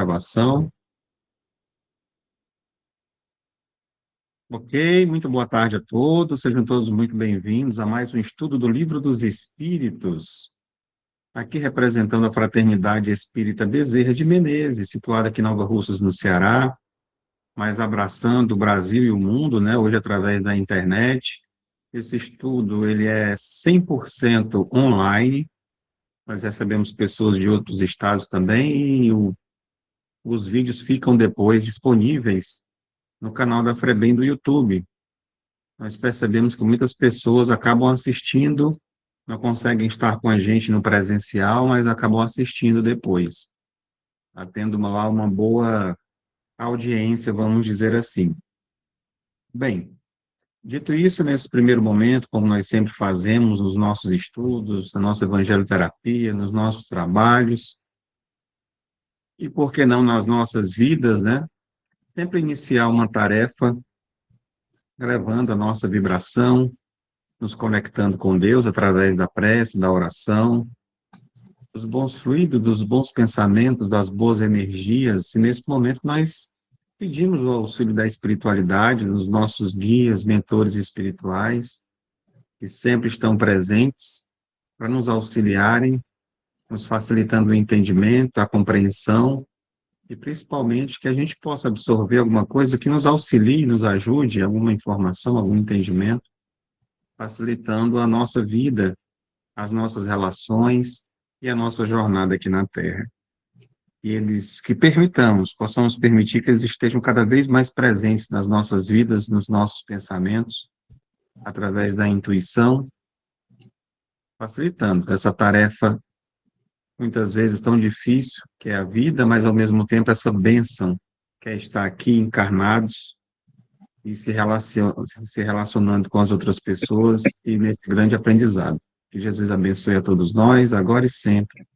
Gravação. Ok, muito boa tarde a todos, sejam todos muito bem-vindos a mais um estudo do Livro dos Espíritos, aqui representando a Fraternidade Espírita Bezerra de Menezes, situada aqui em Nova Russas, no Ceará, mas abraçando o Brasil e o mundo, né, hoje através da internet. Esse estudo, ele é 100% online, nós recebemos pessoas de outros estados também, e os vídeos ficam depois disponíveis no canal da FREBEM do YouTube. Nós percebemos que muitas pessoas acabam assistindo, não conseguem estar com a gente no presencial, mas acabam assistindo depois, tendo lá uma boa audiência, vamos dizer assim. Bem, dito isso, nesse primeiro momento, como nós sempre fazemos nos nossos estudos, na nossa evangeloterapia, nos nossos trabalhos, e por que não nas nossas vidas, né? Sempre iniciar uma tarefa elevando a nossa vibração, nos conectando com Deus através da prece, da oração, dos bons fluidos, dos bons pensamentos, das boas energias. E nesse momento nós pedimos o auxílio da espiritualidade, dos nossos guias, mentores espirituais, que sempre estão presentes para nos auxiliarem, nos facilitando o entendimento, a compreensão, e principalmente que a gente possa absorver alguma coisa que nos auxilie, nos ajude, alguma informação, algum entendimento, facilitando a nossa vida, as nossas relações e a nossa jornada aqui na Terra. E eles que permitamos, possamos permitir que eles estejam cada vez mais presentes nas nossas vidas, nos nossos pensamentos, através da intuição, facilitando essa tarefa, muitas vezes tão difícil, que é a vida, mas ao mesmo tempo essa bênção, que é estar aqui encarnados e se relacionando com as outras pessoas e nesse grande aprendizado. Que Jesus abençoe a todos nós, agora e sempre.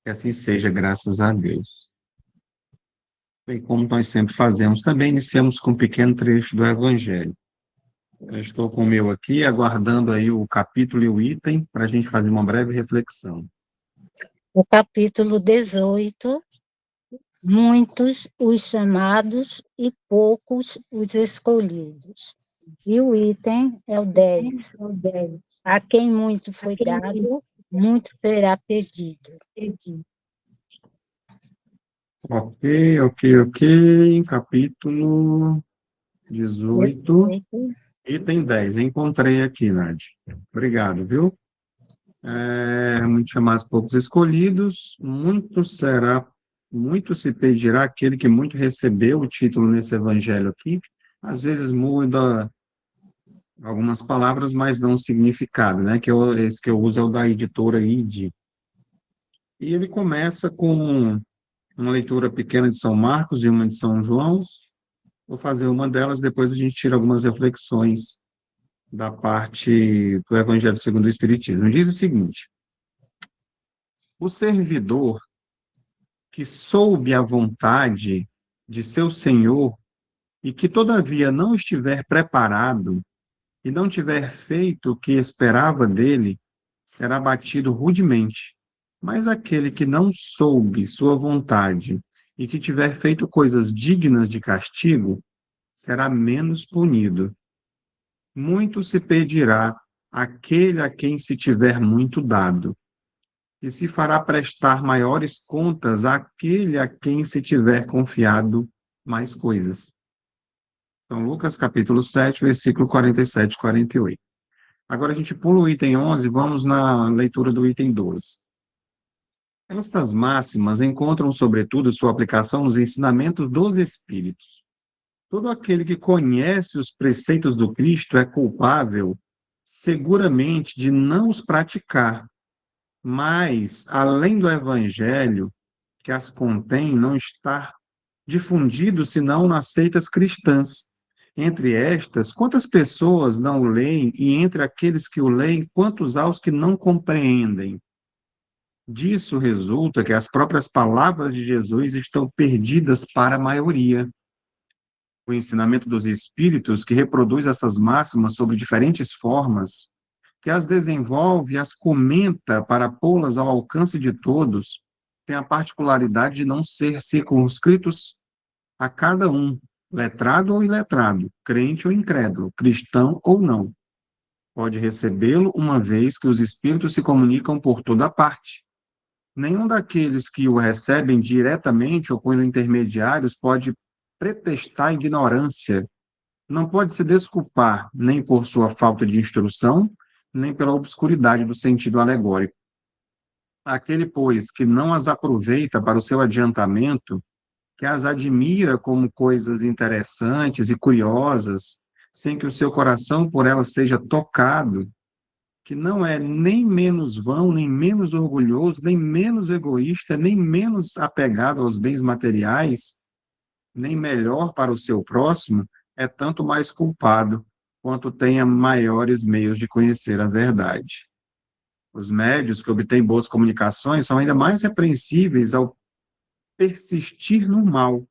Que assim seja, graças a Deus. Bem, como nós sempre fazemos, também iniciamos com um pequeno trecho do Evangelho. Eu estou com o meu aqui, aguardando aí o capítulo e o item, para a gente fazer uma breve reflexão. O capítulo 18, muitos os chamados e poucos os escolhidos. E o item é o 10. A quem muito foi dado, muito será pedido. Ok. Capítulo 18, item 10. Encontrei aqui, Nádia. Obrigado, viu? Muitos chamados, poucos escolhidos. Muito se pedirá aquele que muito recebeu o título nesse evangelho aqui. Às vezes muda algumas palavras, mas não o significado, né? Esse que eu uso é o da editora ID. E ele começa com uma leitura pequena de São Marcos e uma de São João. Vou fazer uma delas, depois a gente tira algumas reflexões da parte do Evangelho segundo o Espiritismo. Diz o seguinte: o servidor que soube a vontade de seu Senhor e que, todavia, não estiver preparado e não tiver feito o que esperava dele, será batido rudemente. Mas aquele que não soube sua vontade e que tiver feito coisas dignas de castigo, será menos punido. Muito se pedirá àquele a quem se tiver muito dado, e se fará prestar maiores contas àquele a quem se tiver confiado mais coisas. São Lucas, capítulo 7, versículo 47 e 48. Agora a gente pula o item 11, vamos na leitura do item 12. Estas máximas encontram, sobretudo, sua aplicação nos ensinamentos dos Espíritos. Todo aquele que conhece os preceitos do Cristo é culpável, seguramente, de não os praticar, mas, além do Evangelho que as contém, não estar difundido senão nas seitas cristãs. Entre estas, quantas pessoas não o leem, e entre aqueles que o leem, quantos há os que não compreendem? Disso resulta que as próprias palavras de Jesus estão perdidas para a maioria. O ensinamento dos Espíritos, que reproduz essas máximas sob diferentes formas, que as desenvolve e as comenta para pô-las ao alcance de todos, têm a particularidade de não ser circunscritos a cada um, letrado ou iletrado, crente ou incrédulo, cristão ou não. Pode recebê-lo uma vez que os espíritos se comunicam por toda parte. Nenhum daqueles que o recebem diretamente ou por intermediários pode pretextar ignorância, não pode se desculpar nem por sua falta de instrução, nem pela obscuridade do sentido alegórico. Aquele, pois, que não as aproveita para o seu adiantamento, que as admira como coisas interessantes e curiosas, sem que o seu coração por elas seja tocado, que não é nem menos vão, nem menos orgulhoso, nem menos egoísta, nem menos apegado aos bens materiais, nem melhor para o seu próximo, é tanto mais culpado quanto tenha maiores meios de conhecer a verdade. Os médios que obtêm boas comunicações são ainda mais repreensíveis ao persistir no mal,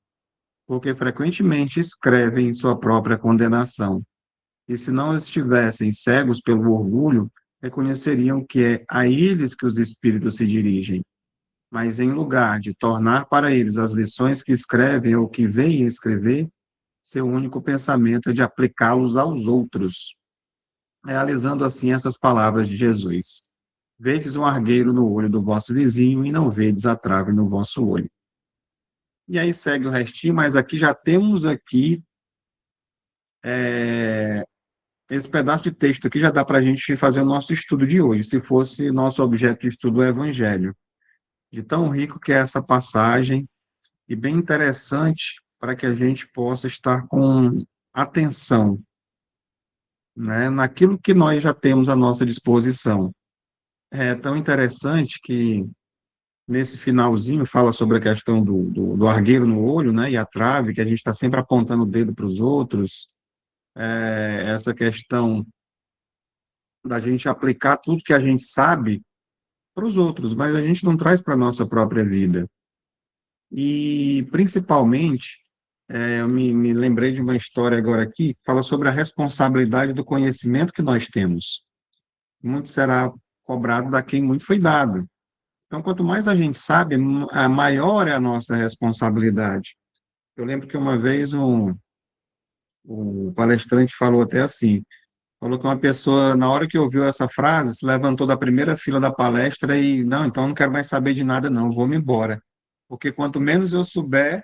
porque frequentemente escrevem em sua própria condenação. E se não estivessem cegos pelo orgulho, reconheceriam que é a eles que os espíritos se dirigem. Mas em lugar de tornar para eles as lições que escrevem ou que veem escrever, seu único pensamento é de aplicá-los aos outros, realizando assim essas palavras de Jesus: vedes um argueiro no olho do vosso vizinho e não vedes a trave no vosso olho. E aí segue o restinho, mas aqui já temos aqui esse pedaço de texto aqui já dá para a gente fazer o nosso estudo de hoje, se fosse nosso objeto de estudo o Evangelho. De tão rico que é essa passagem e bem interessante para que a gente possa estar com atenção, né, naquilo que nós já temos à nossa disposição. É tão interessante que nesse finalzinho fala sobre a questão do argueiro no olho, né, e a trave, que a gente está sempre apontando o dedo para os outros, essa questão da gente aplicar tudo que a gente sabe para os outros, mas a gente não traz para a nossa própria vida. E, principalmente, eu me lembrei de uma história agora aqui, que fala sobre a responsabilidade do conhecimento que nós temos. Muito será cobrado da quem muito foi dado. Então, quanto mais a gente sabe, a maior é a nossa responsabilidade. Eu lembro que uma vez o palestrante falou até assim, falou que uma pessoa, na hora que ouviu essa frase, se levantou da primeira fila da palestra e, não, então eu não quero mais saber de nada não, vou-me embora. Porque quanto menos eu souber,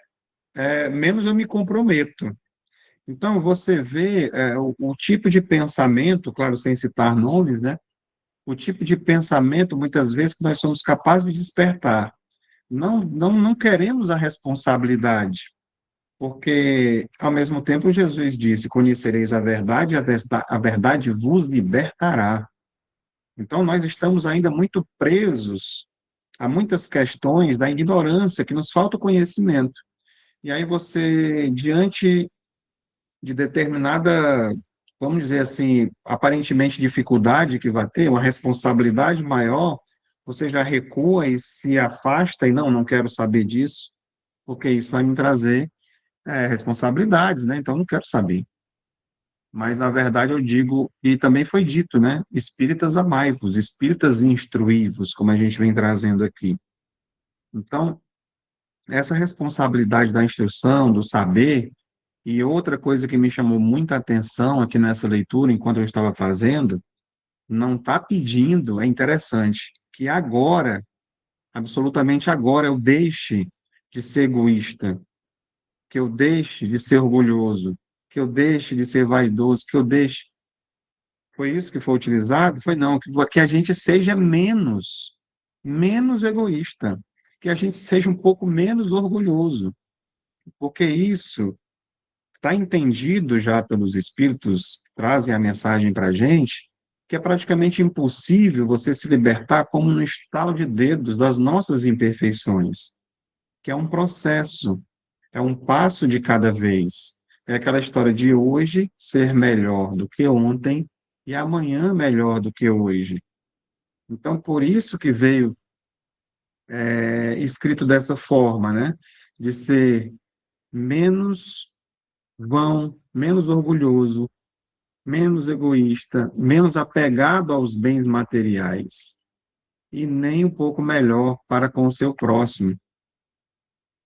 menos eu me comprometo. Então, você vê o tipo de pensamento, claro, sem citar nomes, né? O tipo de pensamento, muitas vezes, que nós somos capazes de despertar. Não queremos a responsabilidade, porque, ao mesmo tempo, Jesus disse: conhecereis a verdade vos libertará. Então, nós estamos ainda muito presos a muitas questões da ignorância, que nos falta o conhecimento. E aí você, diante de determinada, vamos dizer assim, aparentemente dificuldade que vai ter, uma responsabilidade maior, você já recua e se afasta e não quero saber disso, porque isso vai me trazer responsabilidades, né? Então, não quero saber. Mas, na verdade, eu digo, e também foi dito, né? Espíritas amai-vos, espíritas instruí-vos, como a gente vem trazendo aqui. Então, essa responsabilidade da instrução, do saber, e outra coisa que me chamou muita atenção aqui nessa leitura, enquanto eu estava fazendo, não está pedindo, é interessante, que agora, absolutamente agora, eu deixe de ser egoísta, que eu deixe de ser orgulhoso, que eu deixe de ser vaidoso, que eu deixe. Foi isso que foi utilizado? Foi não, que a gente seja menos egoísta, que a gente seja um pouco menos orgulhoso, porque isso está entendido já pelos espíritos que trazem a mensagem para a gente, que é praticamente impossível você se libertar como no estalo de dedos das nossas imperfeições, que é um processo, é um passo de cada vez. É aquela história de hoje ser melhor do que ontem e amanhã melhor do que hoje. Então, por isso que veio escrito dessa forma, né? De ser menos vão, menos orgulhoso, menos egoísta, menos apegado aos bens materiais e nem um pouco melhor para com o seu próximo.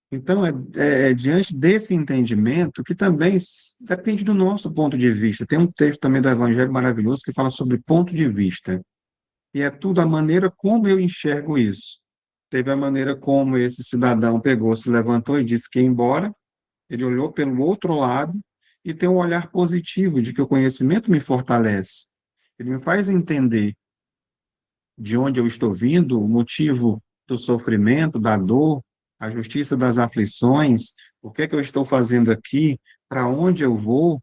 Então, é diante desse entendimento que também depende do nosso ponto de vista. Tem um texto também do Evangelho maravilhoso que fala sobre ponto de vista. E é tudo a maneira como eu enxergo isso. Teve a maneira como esse cidadão pegou, se levantou e disse que ia embora, ele olhou pelo outro lado e tem um olhar positivo de que o conhecimento me fortalece. Ele me faz entender de onde eu estou vindo, o motivo do sofrimento, da dor, a justiça das aflições, o que é que eu estou fazendo aqui, para onde eu vou.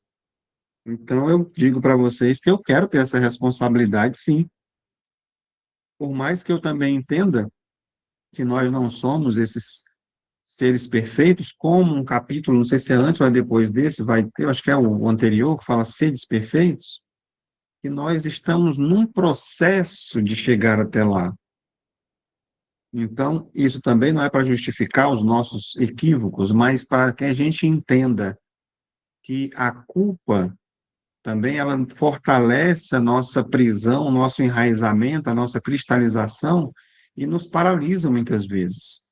Então, eu digo para vocês que eu quero ter essa responsabilidade, sim. Por mais que eu também entenda que nós não somos esses seres perfeitos, como um capítulo, não sei se é antes ou é depois desse, vai ter, eu acho que é o anterior, que fala seres perfeitos, que nós estamos num processo de chegar até lá. Então, isso também não é para justificar os nossos equívocos, mas para que a gente entenda que a culpa também ela fortalece a nossa prisão, o nosso enraizamento, a nossa cristalização e nos paralisa muitas vezes.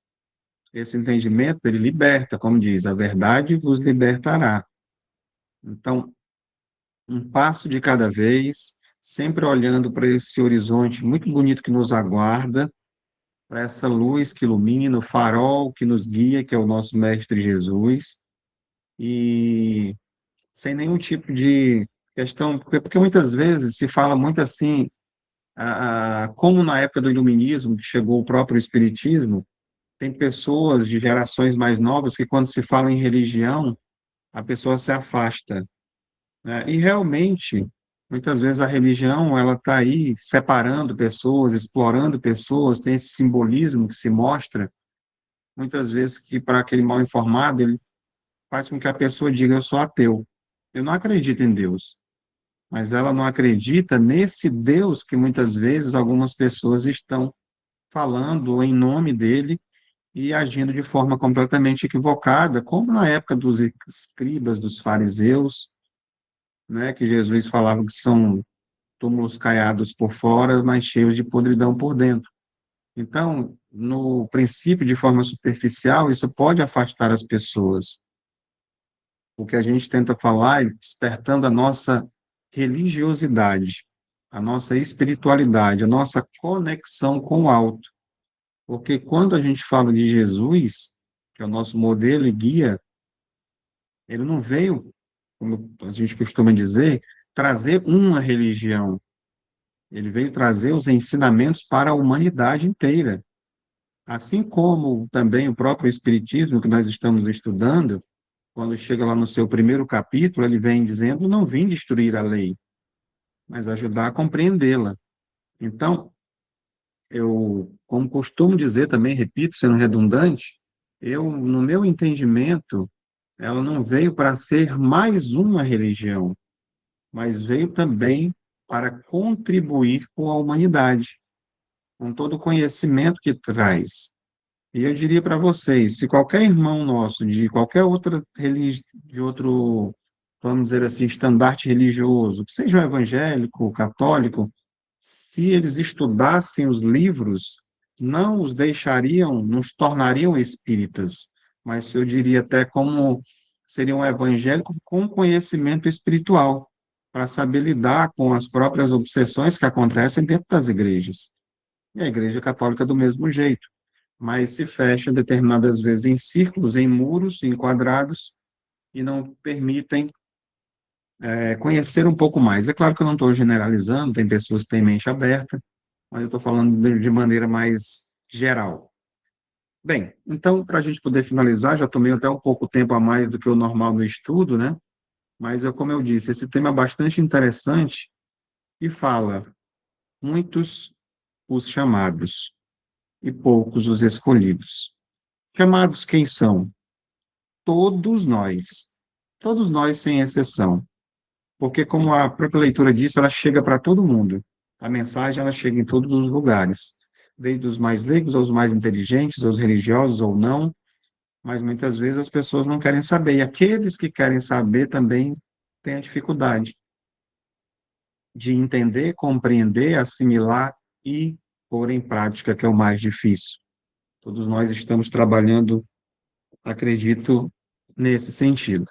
Esse entendimento, ele liberta, como diz, a verdade vos libertará. Então, um passo de cada vez, sempre olhando para esse horizonte muito bonito que nos aguarda, para essa luz que ilumina, o farol que nos guia, que é o nosso Mestre Jesus, e sem nenhum tipo de questão, porque muitas vezes se fala muito assim, como na época do Iluminismo, que chegou o próprio Espiritismo, tem pessoas de gerações mais novas que, quando se fala em religião, a pessoa se afasta, né? E realmente, muitas vezes a religião ela está aí separando pessoas, explorando pessoas, tem esse simbolismo que se mostra, muitas vezes que para aquele mal informado, ele faz com que a pessoa diga, eu sou ateu, eu não acredito em Deus, mas ela não acredita nesse Deus que muitas vezes algumas pessoas estão falando em nome dele e agindo de forma completamente equivocada, como na época dos escribas, dos fariseus, né, que Jesus falava que são túmulos caiados por fora, mas cheios de podridão por dentro. Então, no princípio, de forma superficial, isso pode afastar as pessoas. O que a gente tenta falar é despertando a nossa religiosidade, a nossa espiritualidade, a nossa conexão com o alto. Porque quando a gente fala de Jesus, que é o nosso modelo e guia, ele não veio, como a gente costuma dizer, trazer uma religião. Ele veio trazer os ensinamentos para a humanidade inteira. Assim como também o próprio Espiritismo, que nós estamos estudando, quando chega lá no seu primeiro capítulo, ele vem dizendo: não vim destruir a lei, mas ajudar a compreendê-la. Então, eu, como costumo dizer também, repito, sendo redundante, no meu entendimento, ela não veio para ser mais uma religião, mas veio também para contribuir com a humanidade, com todo o conhecimento que traz. E eu diria para vocês, se qualquer irmão nosso de qualquer outra religião, de outro, vamos dizer assim, estandarte religioso, que seja evangélico, católico, se eles estudassem os livros, não os deixariam, não os tornariam espíritas, mas eu diria até como seriam evangélicos com conhecimento espiritual, para saber lidar com as próprias obsessões que acontecem dentro das igrejas. E a Igreja Católica do mesmo jeito, mas se fecha determinadas vezes em círculos, em muros, em quadrados, e não permitem conhecer um pouco mais. É claro que eu não estou generalizando, tem pessoas que têm mente aberta, mas eu estou falando de maneira mais geral. Bem, então, para a gente poder finalizar, já tomei até um pouco tempo a mais do que o normal no estudo, né? Mas, como eu disse, esse tema é bastante interessante e fala muitos os chamados e poucos os escolhidos. Chamados quem são? Todos nós sem exceção, porque como a própria leitura disse, ela chega para todo mundo. A mensagem ela chega em todos os lugares, desde os mais leigos aos mais inteligentes, aos religiosos ou não, mas muitas vezes as pessoas não querem saber, e aqueles que querem saber também têm a dificuldade de entender, compreender, assimilar e pôr em prática, que é o mais difícil. Todos nós estamos trabalhando, acredito, nesse sentido.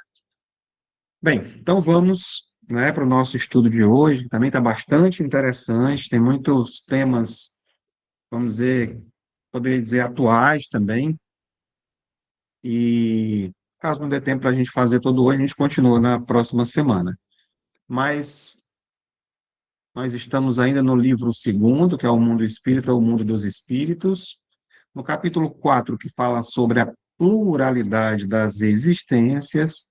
Bem, então vamos, né, para o nosso estudo de hoje. Também está bastante interessante, tem muitos temas, vamos dizer, poderia dizer atuais também. E caso não dê tempo para a gente fazer todo hoje, a gente continua na próxima semana. Mas nós estamos ainda no livro segundo, que é o Mundo Espírita, o Mundo dos Espíritos, no capítulo 4, que fala sobre a pluralidade das existências,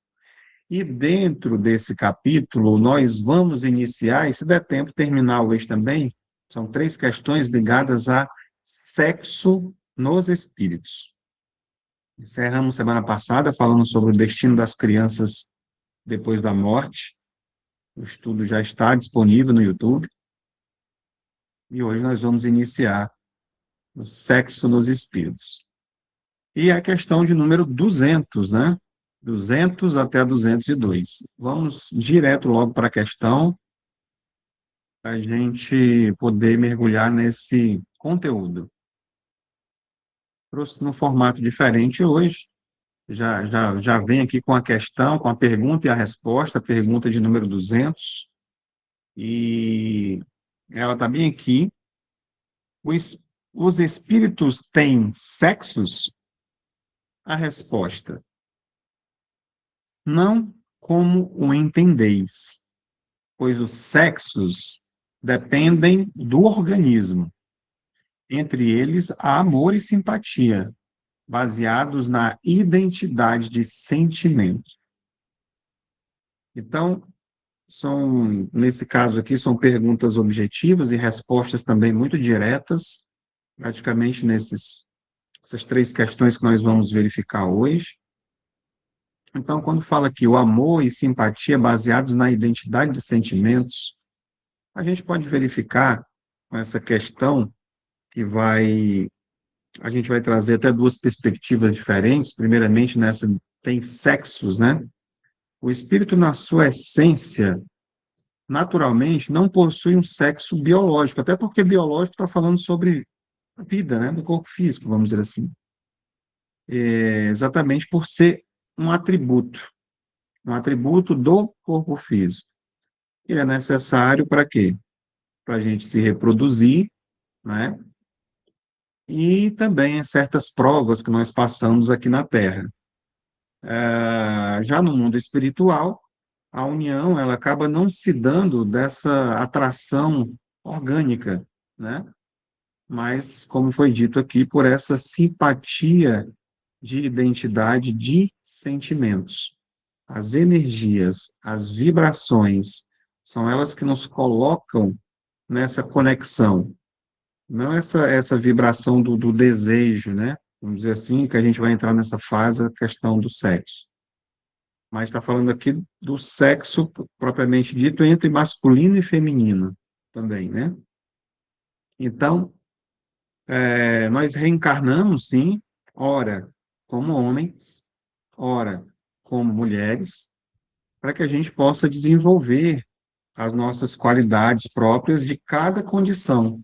e dentro desse capítulo nós vamos iniciar, e se der tempo, terminar hoje também, são 3 questões ligadas a sexo nos espíritos. Encerramos semana passada falando sobre o destino das crianças depois da morte. O estudo já está disponível no YouTube. E hoje nós vamos iniciar o sexo nos espíritos. E a questão de número 200, né? 200 até 202. Vamos direto logo para a questão, para a gente poder mergulhar nesse conteúdo. Trouxe num formato diferente hoje. Já vem aqui com a questão, com a pergunta e a resposta, a pergunta de número 200. E ela está bem aqui. Os espíritos têm sexos? A resposta: não como o entendeis, pois os sexos dependem do organismo. Entre eles, há amor e simpatia, baseados na identidade de sentimentos. Então, nesse caso aqui, são perguntas objetivas e respostas também muito diretas, praticamente essas 3 questões que nós vamos verificar hoje. Então, quando fala aqui o amor e simpatia baseados na identidade de sentimentos, a gente pode verificar com essa questão que a gente vai trazer até 2 perspectivas diferentes. Primeiramente, nessa tem sexos, né? O espírito, na sua essência, naturalmente, não possui um sexo biológico, até porque biológico está falando sobre a vida, né, do corpo físico, vamos dizer assim. Exatamente por ser um atributo do corpo físico. Ele é necessário para quê? Para a gente se reproduzir, né? E também certas provas que nós passamos aqui na Terra. Já no mundo espiritual, a união ela acaba não se dando dessa atração orgânica, né? Mas, como foi dito aqui, por essa simpatia de identidade de sentimentos. As energias, as vibrações, são elas que nos colocam nessa conexão. Não essa vibração do desejo, né? Vamos dizer assim, que a gente vai entrar nessa fase, a questão do sexo. Mas está falando aqui do sexo propriamente dito entre masculino e feminino também, né? Então, nós reencarnamos, sim, ora como homens, ora como mulheres, para que a gente possa desenvolver as nossas qualidades próprias de cada condição,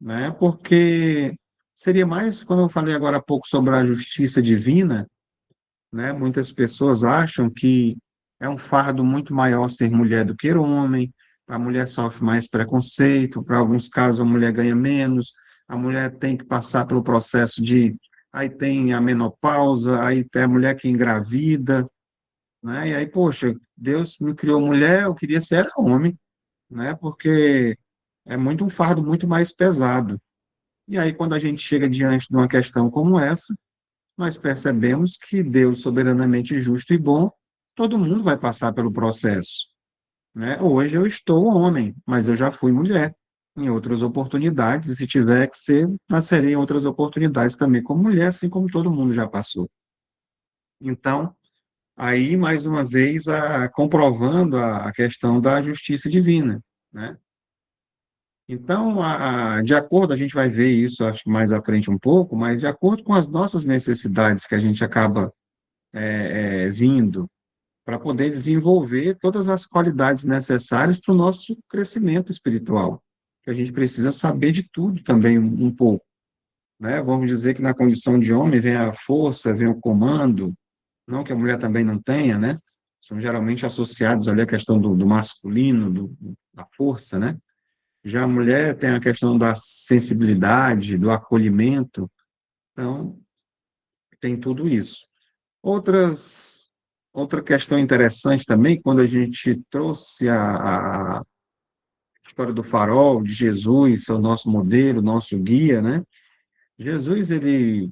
né? Porque seria mais, quando eu falei agora há pouco sobre a justiça divina, né? Muitas pessoas acham que é um fardo muito maior ser mulher do que homem, a mulher sofre mais preconceito, para alguns casos a mulher ganha menos, a mulher tem que passar pelo processo de, aí tem a menopausa, aí tem a mulher que engravida, né? E aí, poxa, Deus me criou mulher, eu queria ser homem, né? Porque é muito um fardo muito mais pesado. E aí, quando a gente chega diante de uma questão como essa, nós percebemos que Deus, soberanamente justo e bom, todo mundo vai passar pelo processo, né? Hoje eu estou homem, mas eu já fui mulher em outras oportunidades, e se tiver que ser, nascerei em outras oportunidades também como mulher, assim como todo mundo já passou. Então, aí, mais uma vez, comprovando a questão da justiça divina, né? Então, de acordo, a gente vai ver isso, acho que mais à frente um pouco, mas de acordo com as nossas necessidades que a gente acaba vindo para poder desenvolver todas as qualidades necessárias para o nosso crescimento espiritual. que a gente precisa saber de tudo também um pouco, né? Vamos dizer que na condição de homem vem a força, vem o comando, não que a mulher também não tenha, né? São geralmente associados ali à questão do masculino, da força, né? Já a mulher tem a questão da sensibilidade, do acolhimento, então tem tudo isso. Outras, outra questão interessante também, quando a gente trouxe a história do farol, de Jesus, é o nosso modelo, nosso guia, né? Jesus, ele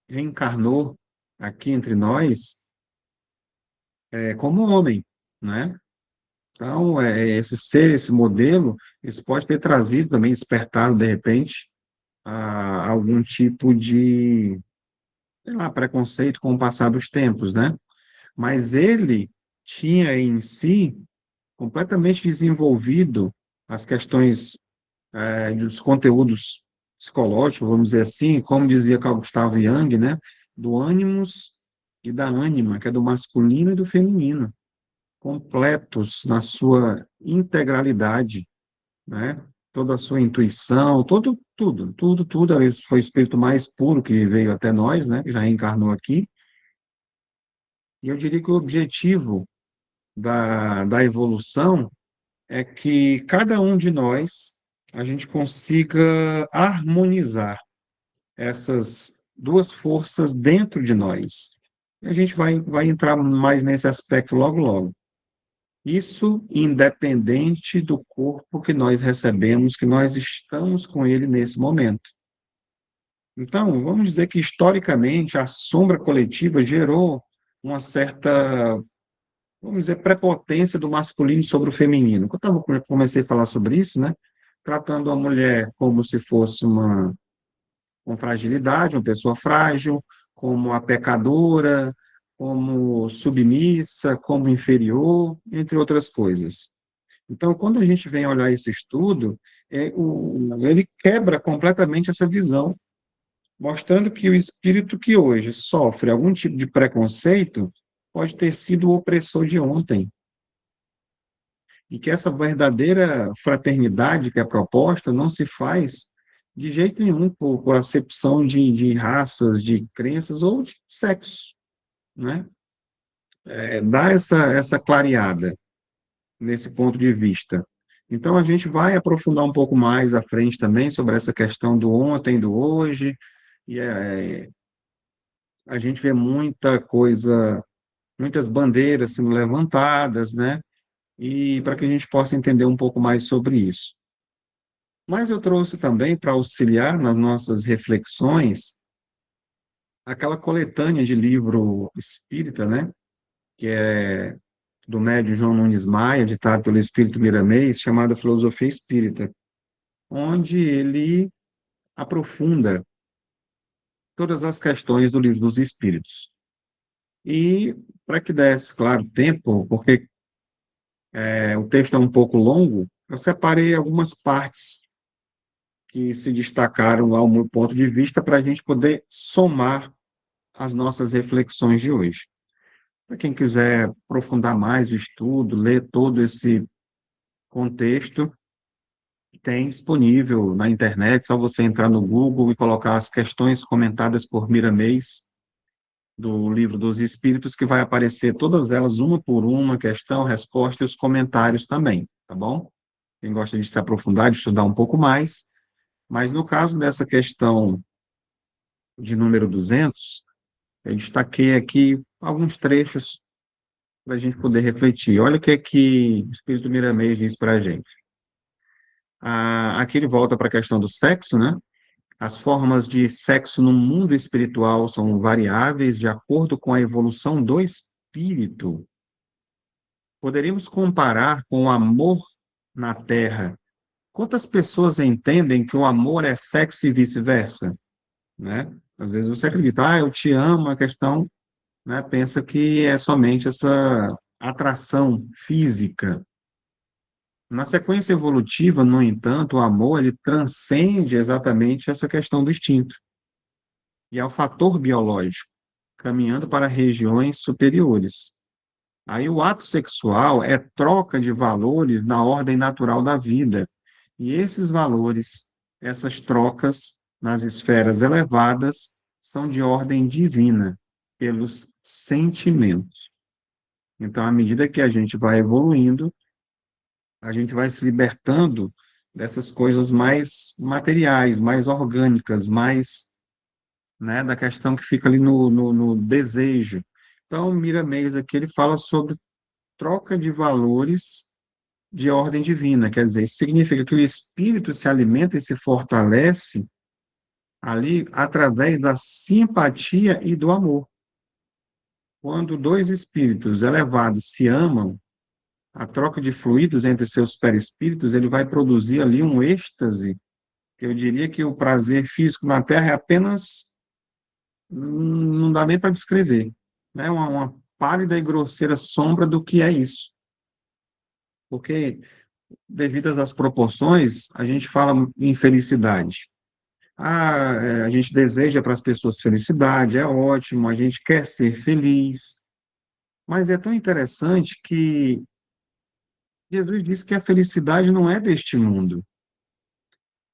reencarnou aqui entre nós como homem, né? Então, esse ser, esse modelo, isso pode ter trazido também, despertado, de repente, algum tipo de, sei lá, preconceito com o passar dos tempos, né? Mas ele tinha em si completamente desenvolvido as questões dos conteúdos psicológicos, vamos dizer assim, como dizia Carl Gustav Jung, né? Do ânimos e da ânima, que é do masculino e do feminino, completos na sua integralidade, né? Toda a sua intuição, tudo. Ele foi o espírito mais puro que veio até nós, né? Que já reencarnou aqui. E eu diria que o objetivo da evolução é que cada um de nós, a gente consiga harmonizar essas duas forças dentro de nós. E a gente vai entrar mais nesse aspecto logo, logo. Isso independente do corpo que nós recebemos, que nós estamos com ele nesse momento. Então, vamos dizer que historicamente a sombra coletiva gerou uma certa, vamos dizer, prepotência do masculino sobre o feminino. Quando eu comecei a falar sobre isso, né, tratando a mulher como se fosse uma com fragilidade, uma pessoa frágil, como a pecadora, como submissa, como inferior, entre outras coisas. Então, quando a gente vem olhar esse estudo, ele quebra completamente essa visão, mostrando que o espírito que hoje sofre algum tipo de preconceito pode ter sido o opressor de ontem. E que essa verdadeira fraternidade que é proposta não se faz de jeito nenhum por acepção de raças, de crenças ou de sexo, né? Dá essa clareada nesse ponto de vista. Então, a gente vai aprofundar um pouco mais à frente também sobre essa questão do ontem, do hoje, e a gente vê muita coisa, muitas bandeiras sendo levantadas, né? E para que a gente possa entender um pouco mais sobre isso. Mas eu trouxe também para auxiliar nas nossas reflexões aquela coletânea de livro espírita, né? Que é do médium João Nunes Maia, ditado pelo Espírito Miramês, chamada Filosofia Espírita, onde ele aprofunda todas as questões do livro dos Espíritos. E, para que desse, claro, tempo, porque o texto é um pouco longo, eu separei algumas partes que se destacaram ao meu ponto de vista para a gente poder somar as nossas reflexões de hoje. Para quem quiser aprofundar mais o estudo, ler todo esse contexto, tem disponível na internet, só você entrar no Google e colocar as questões comentadas por Miramês, do Livro dos Espíritos, que vai aparecer todas elas, uma por uma, questão, resposta e os comentários também, tá bom? Quem gosta de se aprofundar, de estudar um pouco mais, mas no caso dessa questão de número 200, eu destaquei aqui alguns trechos para a gente poder refletir. Olha o que é que o Espírito Miramês diz para a gente. Aqui ele volta para a questão do sexo, né? As formas de sexo no mundo espiritual são variáveis de acordo com a evolução do espírito. Poderíamos comparar com o amor na Terra. Quantas pessoas entendem que o amor é sexo e vice-versa, né? Às vezes você acredita, eu te amo, a questão, né, pensa que é somente essa atração física. Na sequência evolutiva, no entanto, o amor ele transcende exatamente essa questão do instinto e é o fator biológico, caminhando para regiões superiores. Aí o ato sexual é troca de valores na ordem natural da vida E esses valores, essas trocas nas esferas elevadas, são de ordem divina, pelos sentimentos. Então, à medida que a gente vai evoluindo, a gente vai se libertando dessas coisas mais materiais, mais orgânicas, mais, né, da questão que fica ali no desejo. Então, Miramês aqui, ele fala sobre troca de valores de ordem divina, quer dizer, isso significa que o espírito se alimenta e se fortalece ali através da simpatia e do amor. Quando dois espíritos elevados se amam, a troca de fluidos entre seus perispíritos, ele vai produzir ali um êxtase. Eu diria que o prazer físico na Terra é apenas, não dá nem para descrever, né? Uma pálida e grosseira sombra do que é isso. Porque, devido às proporções, a gente fala em felicidade. A gente deseja para as pessoas felicidade, é ótimo, a gente quer ser feliz, mas é tão interessante que Jesus disse que a felicidade não é deste mundo.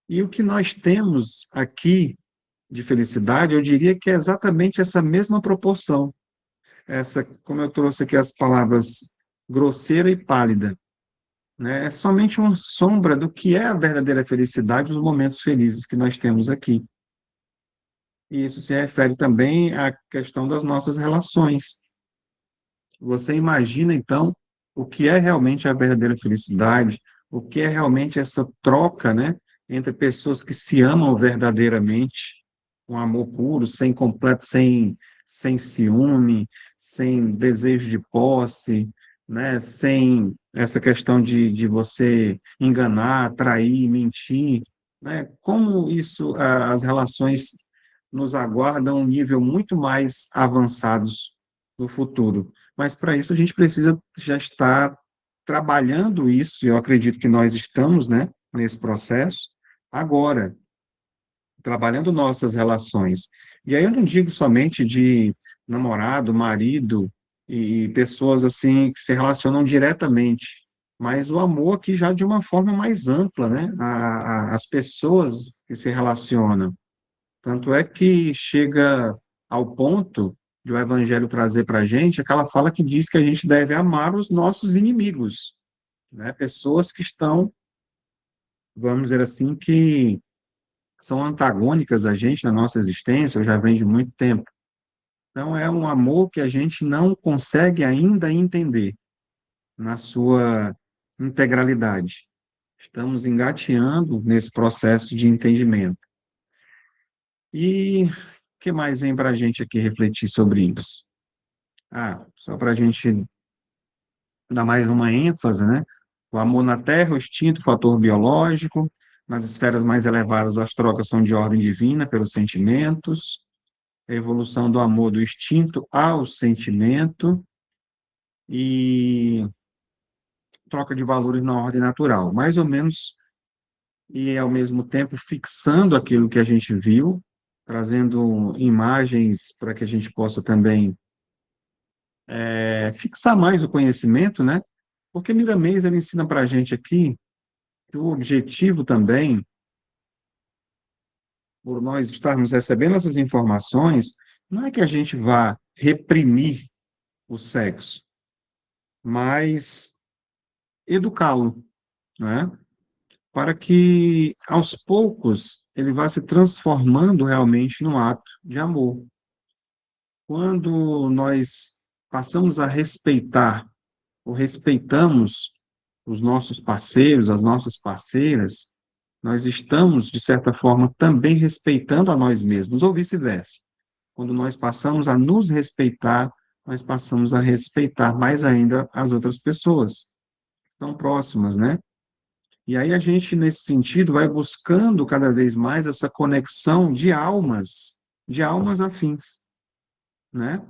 E o que nós temos aqui de felicidade, eu diria que é exatamente essa mesma proporção. Essa, como eu trouxe aqui as palavras grosseira e pálida, né? É somente uma sombra do que é a verdadeira felicidade, os momentos felizes que nós temos aqui. E isso se refere também à questão das nossas relações. Você imagina, então, o que é realmente a verdadeira felicidade, o que é realmente essa troca, né, entre pessoas que se amam verdadeiramente, um amor puro, sem completo, sem ciúme, sem desejo de posse, né, sem essa questão de você enganar, trair, mentir, né? Como isso, as relações nos aguardam um nível muito mais avançados no futuro. Mas para isso a gente precisa já estar trabalhando isso, e eu acredito que nós estamos, né, nesse processo, agora, trabalhando nossas relações. E aí eu não digo somente de namorado, marido e pessoas assim que se relacionam diretamente, mas o amor aqui já de uma forma mais ampla, né? As pessoas que se relacionam. Tanto é que chega ao ponto de o Evangelho trazer para a gente aquela fala que diz que a gente deve amar os nossos inimigos, né? Pessoas que estão, vamos dizer assim, que são antagônicas a gente na nossa existência, já vem de muito tempo. Então, é um amor que a gente não consegue ainda entender na sua integralidade. Estamos engateando nesse processo de entendimento. E o que mais vem para a gente aqui refletir sobre isso? Só para a gente dar mais uma ênfase, né? O amor na Terra, o instinto, o fator biológico. Nas esferas mais elevadas, as trocas são de ordem divina, pelos sentimentos. A evolução do amor do instinto ao sentimento. E troca de valores na ordem natural. Mais ou menos, e ao mesmo tempo fixando aquilo que a gente viu, trazendo imagens para que a gente possa também fixar mais o conhecimento, né? Porque Miramês, ele ensina para a gente aqui que o objetivo também, por nós estarmos recebendo essas informações, não é que a gente vá reprimir o sexo, mas educá-lo, né? Para que, aos poucos, ele vá se transformando realmente num ato de amor. Quando nós passamos a respeitar ou respeitamos os nossos parceiros, as nossas parceiras, nós estamos, de certa forma, também respeitando a nós mesmos, ou vice-versa. Quando nós passamos a nos respeitar, nós passamos a respeitar mais ainda as outras pessoas, que estão próximas, né? E aí a gente, nesse sentido, vai buscando cada vez mais essa conexão de almas afins, né?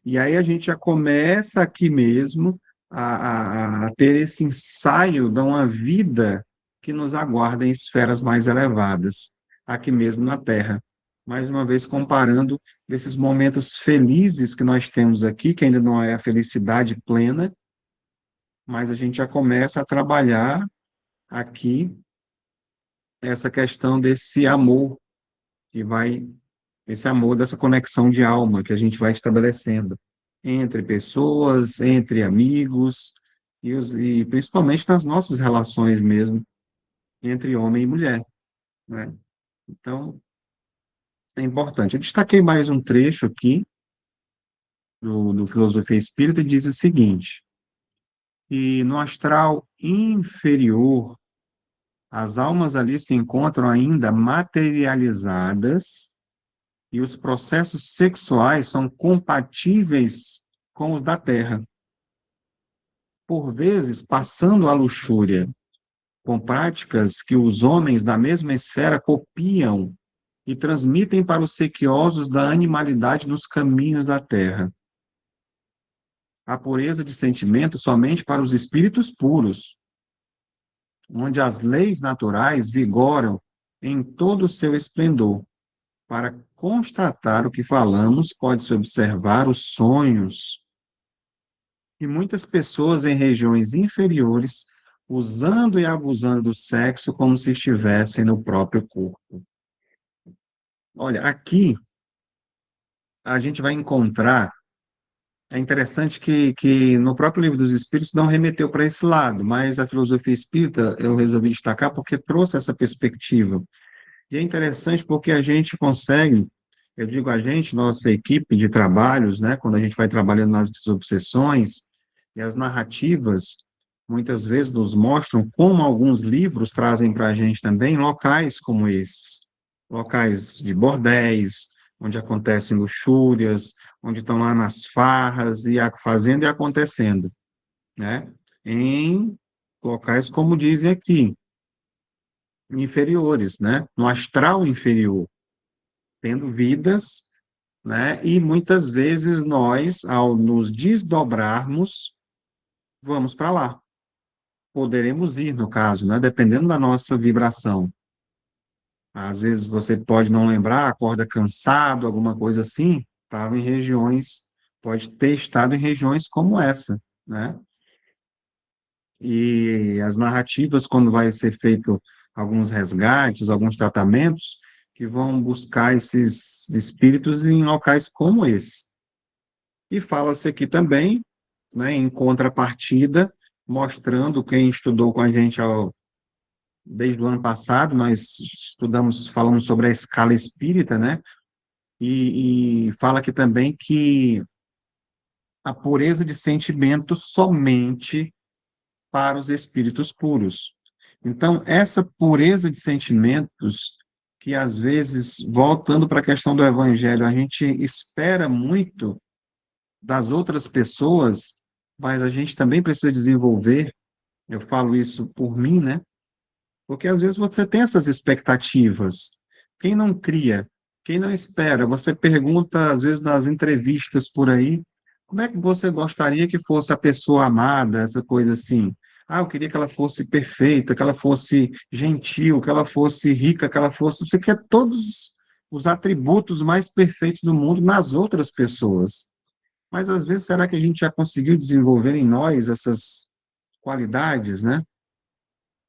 E aí a gente já começa aqui mesmo a ter esse ensaio de uma vida que nos aguarda em esferas mais elevadas, aqui mesmo na Terra. Mais uma vez, comparando esses momentos felizes que nós temos aqui, que ainda não é a felicidade plena, mas a gente já começa a trabalhar aqui essa questão desse amor que vai, esse amor dessa conexão de alma que a gente vai estabelecendo entre pessoas, entre amigos e principalmente nas nossas relações mesmo entre homem e mulher, né? Então, é importante. Eu destaquei mais um trecho aqui do Filosofia Espírita e diz o seguinte, que no astral inferior, as almas ali se encontram ainda materializadas e os processos sexuais são compatíveis com os da Terra, por vezes passando a luxúria, com práticas que os homens da mesma esfera copiam e transmitem para os sequiosos da animalidade nos caminhos da Terra. A pureza de sentimento somente para os espíritos puros, onde as leis naturais vigoram em todo o seu esplendor. Para constatar o que falamos, pode-se observar os sonhos e muitas pessoas em regiões inferiores usando e abusando do sexo como se estivessem no próprio corpo. Olha, aqui a gente vai encontrar, é interessante que no próprio Livro dos Espíritos não remeteu para esse lado, mas a filosofia espírita eu resolvi destacar porque trouxe essa perspectiva. E é interessante porque a gente consegue, eu digo a gente, nossa equipe de trabalhos, né, quando a gente vai trabalhando nas desobsessões, e as narrativas muitas vezes nos mostram como alguns livros trazem para a gente também locais como esses, locais de bordéis, onde acontecem luxúrias, onde estão lá nas farras e fazendo e acontecendo, né? Em locais como dizem aqui, inferiores, né? No astral inferior, tendo vidas, né? E muitas vezes nós, ao nos desdobrarmos, vamos para lá. Poderemos ir, no caso, né? Dependendo da nossa vibração. Às vezes você pode não lembrar, acorda cansado, alguma coisa assim, estava em regiões, pode ter estado em regiões como essa, né? E as narrativas, quando vai ser feito alguns resgates, alguns tratamentos, que vão buscar esses espíritos em locais como esse. E fala-se aqui também, né, em contrapartida, mostrando quem estudou com a gente desde o ano passado, nós estudamos, falamos sobre a escala espírita, né? E fala aqui também que a pureza de sentimento somente para os espíritos puros. Então, essa pureza de sentimentos, que às vezes, voltando para a questão do evangelho, a gente espera muito das outras pessoas, mas a gente também precisa desenvolver, eu falo isso por mim, né? Porque às vezes você tem essas expectativas. Quem não cria, quem não espera, você pergunta, às vezes, nas entrevistas por aí, como é que você gostaria que fosse a pessoa amada, essa coisa assim? Ah, eu queria que ela fosse perfeita, que ela fosse gentil, que ela fosse rica, que ela fosse. Você quer todos os atributos mais perfeitos do mundo nas outras pessoas. Mas às vezes, será que a gente já conseguiu desenvolver em nós essas qualidades, né?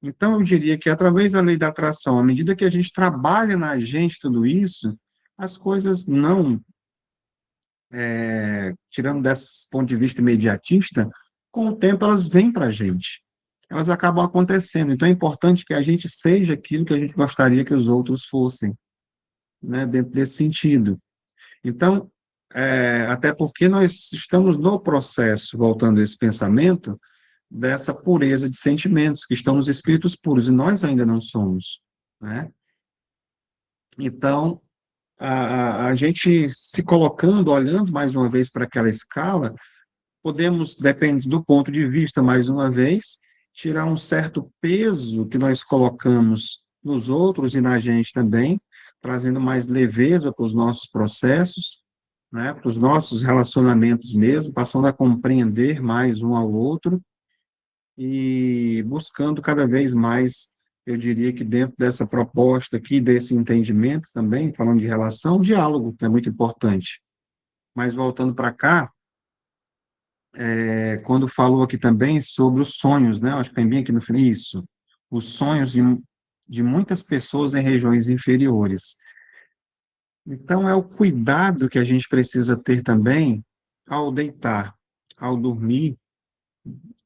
Então, eu diria que através da lei da atração, à medida que a gente trabalha na gente tudo isso, as coisas não, tirando desse ponto de vista imediatista, com o tempo elas vêm para a gente. Elas acabam acontecendo. Então, é importante que a gente seja aquilo que a gente gostaria que os outros fossem, né, dentro desse sentido. Então, até porque nós estamos no processo, voltando a esse pensamento, dessa pureza de sentimentos, que estão nos espíritos puros, e nós ainda não somos, né? Então, a gente se colocando, olhando mais uma vez para aquela escala, podemos, depende do ponto de vista, mais uma vez, tirar um certo peso que nós colocamos nos outros e na gente também, trazendo mais leveza para os nossos processos, né, para os nossos relacionamentos mesmo, passando a compreender mais um ao outro, e buscando cada vez mais, eu diria que dentro dessa proposta aqui, desse entendimento também, falando de relação, diálogo, que é muito importante. Mas voltando para cá, quando falou aqui também sobre os sonhos, né? Acho que tem bem aqui no final, isso. os sonhos de muitas pessoas em regiões inferiores. Então, é o cuidado que a gente precisa ter também ao deitar, ao dormir,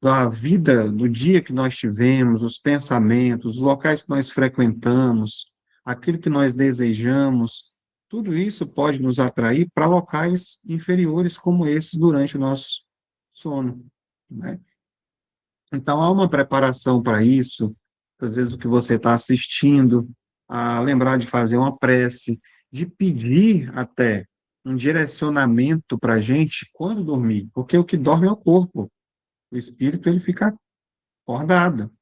da vida, do dia que nós tivemos, os pensamentos, os locais que nós frequentamos, aquilo que nós desejamos, tudo isso pode nos atrair para locais inferiores como esses durante o nosso sono, né? Então, há uma preparação para isso, às vezes o que você está assistindo, a lembrar de fazer uma prece, de pedir até um direcionamento para a gente quando dormir, porque o que dorme é o corpo, o espírito ele fica acordado,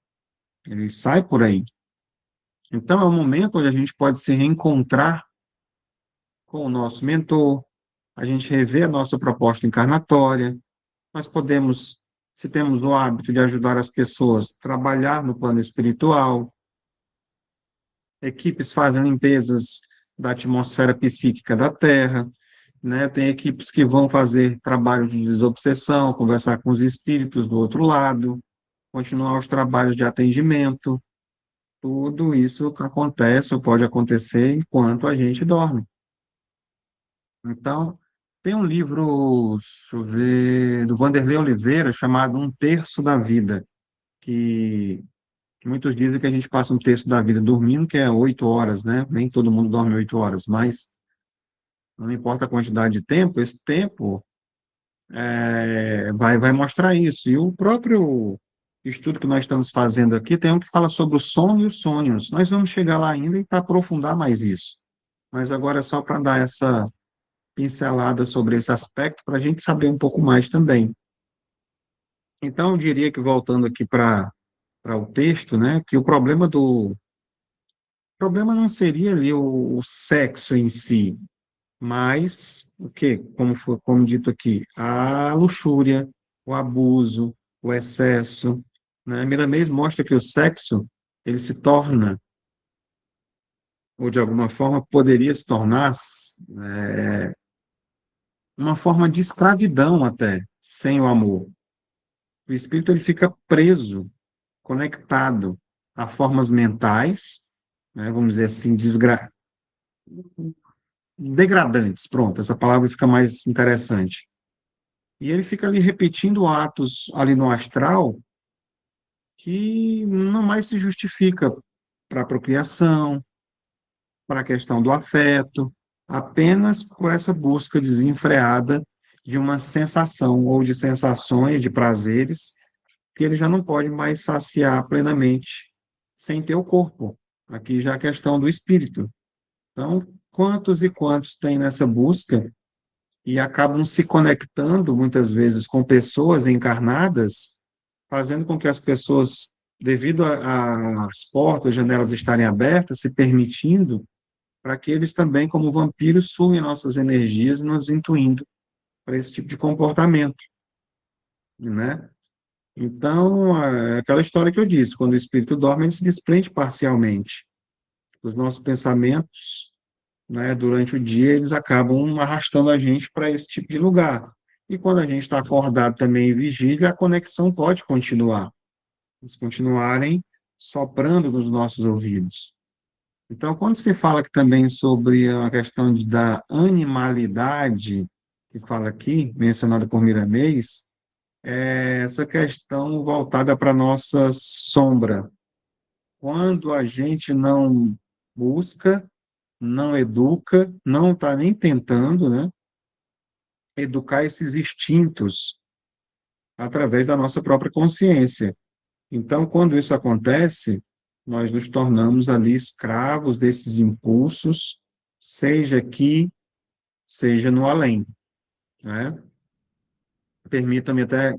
ele sai por aí. Então, é um momento onde a gente pode se reencontrar com o nosso mentor, a gente rever a nossa proposta encarnatória, nós podemos, se temos o hábito de ajudar as pessoas, trabalhar no plano espiritual, equipes fazem limpezas da atmosfera psíquica da Terra, né? Tem equipes que vão fazer trabalho de desobsessão, conversar com os espíritos do outro lado, continuar os trabalhos de atendimento. Tudo isso acontece ou pode acontecer enquanto a gente dorme. Então, tem um livro, deixa eu ver, do Vanderlei Oliveira, chamado Um Terço da Vida, que muitos dizem que a gente passa um terço da vida dormindo, que é 8 horas, né? Nem todo mundo dorme 8 horas, mas não importa a quantidade de tempo, esse tempo vai mostrar isso. E o próprio estudo que nós estamos fazendo aqui tem um que fala sobre o sono e os sonhos. Nós vamos chegar lá ainda e para aprofundar mais isso. Mas agora é só para dar essa pincelada sobre esse aspecto, para a gente saber um pouco mais também. Então, eu diria que, voltando aqui para o texto, né, que o problema não seria ali o sexo em si, mas o quê? Como dito aqui, a luxúria, o abuso, o excesso, né? Miramês mostra que o sexo, ele se torna, ou de alguma forma poderia se tornar, uma forma de escravidão até, sem o amor. O espírito ele fica preso, conectado a formas mentais, né, vamos dizer assim, degradantes. Pronto, essa palavra fica mais interessante. E ele fica ali repetindo atos ali no astral que não mais se justifica para a procriação, para a questão do afeto, apenas por essa busca desenfreada de uma sensação ou de sensações, de prazeres que ele já não pode mais saciar plenamente sem ter o corpo. Aqui já é a questão do espírito. Então, quantos e quantos tem nessa busca e acabam se conectando muitas vezes com pessoas encarnadas, fazendo com que as pessoas, devido às portas, janelas estarem abertas, se permitindo, para que eles também, como vampiros, sugem nossas energias, nos intuindo para esse tipo de comportamento, né? Então, é aquela história que eu disse, quando o espírito dorme, ele se desprende parcialmente. Os nossos pensamentos, né, durante o dia, eles acabam arrastando a gente para esse tipo de lugar. E quando a gente está acordado também em vigília, a conexão pode continuar. Eles continuarem soprando nos nossos ouvidos. Então, quando se fala aqui também sobre a questão da animalidade, que fala aqui, mencionada por Miramês, essa questão voltada para a nossa sombra. Quando a gente não busca, não educa, não está nem tentando, né, educar esses instintos através da nossa própria consciência. Então, quando isso acontece, nós nos tornamos ali escravos desses impulsos, seja aqui, seja no além, né? Permita-me até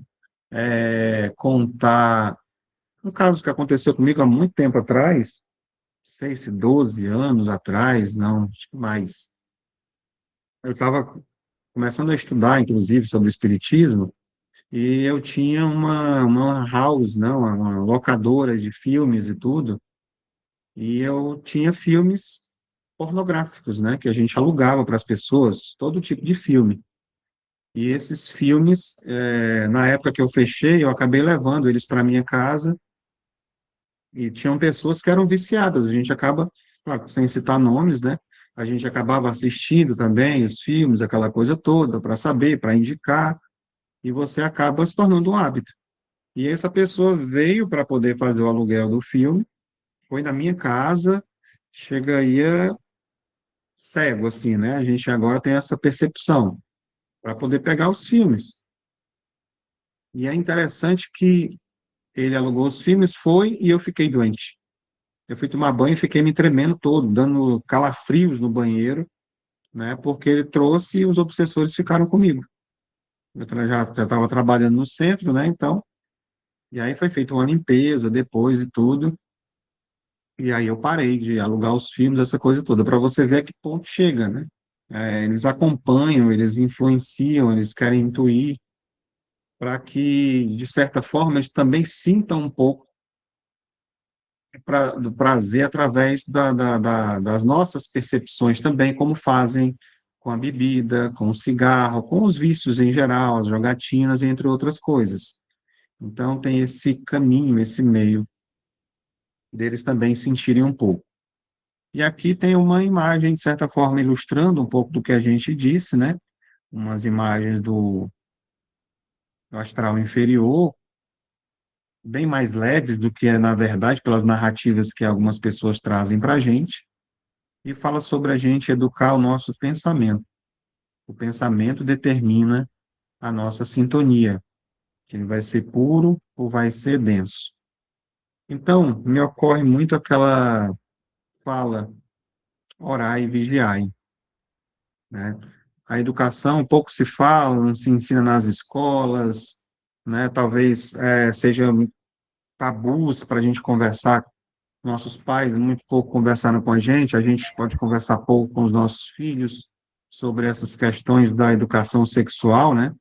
contar um caso que aconteceu comigo há muito tempo atrás, não sei se 12 anos atrás, não, acho que mais. Eu estava começando a estudar, inclusive, sobre o espiritismo, e eu tinha uma house, né, uma locadora de filmes e tudo, e eu tinha filmes pornográficos, né, que a gente alugava para as pessoas, todo tipo de filme. E esses filmes, na época que eu fechei, eu acabei levando eles para minha casa E tinham pessoas que eram viciadas, a gente acaba, claro, sem citar nomes, né? A gente acabava assistindo também os filmes, aquela coisa toda, para saber, para indicar, e você acaba se tornando um hábito. E essa pessoa veio para poder fazer o aluguel do filme, foi na minha casa, chega aí cego, assim, né? A gente agora tem essa percepção para poder pegar os filmes. E é interessante que ele alugou os filmes, foi e eu fiquei doente. Eu fui tomar banho e fiquei me tremendo todo, dando calafrios no banheiro, né? Porque ele trouxe e os obsessores ficaram comigo. Já estava trabalhando no centro, né? Então, e aí foi feita uma limpeza depois e tudo. E aí eu parei de alugar os filmes, essa coisa toda, para você ver a que ponto chega, né? Eles acompanham, eles influenciam, eles querem intuir para que, de certa forma, eles também sintam um pouco do prazer através das nossas percepções também, como fazem com a bebida, com o cigarro, com os vícios em geral, as jogatinas, entre outras coisas. Então, tem esse caminho, esse meio deles também sentirem um pouco. E aqui tem uma imagem, de certa forma, ilustrando um pouco do que a gente disse, né? Umas imagens do astral inferior, bem mais leves do que é, na verdade, pelas narrativas que algumas pessoas trazem para a gente, e fala sobre a gente educar o nosso pensamento. O pensamento determina a nossa sintonia, que ele vai ser puro ou vai ser denso. Então, me ocorre muito aquela fala, orai e vigiai, né? A educação, pouco se fala, não se ensina nas escolas, né? Talvez seja tabus para a gente conversar. Nossos pais muito pouco conversaram com a gente pode conversar pouco com os nossos filhos sobre essas questões da educação sexual, né?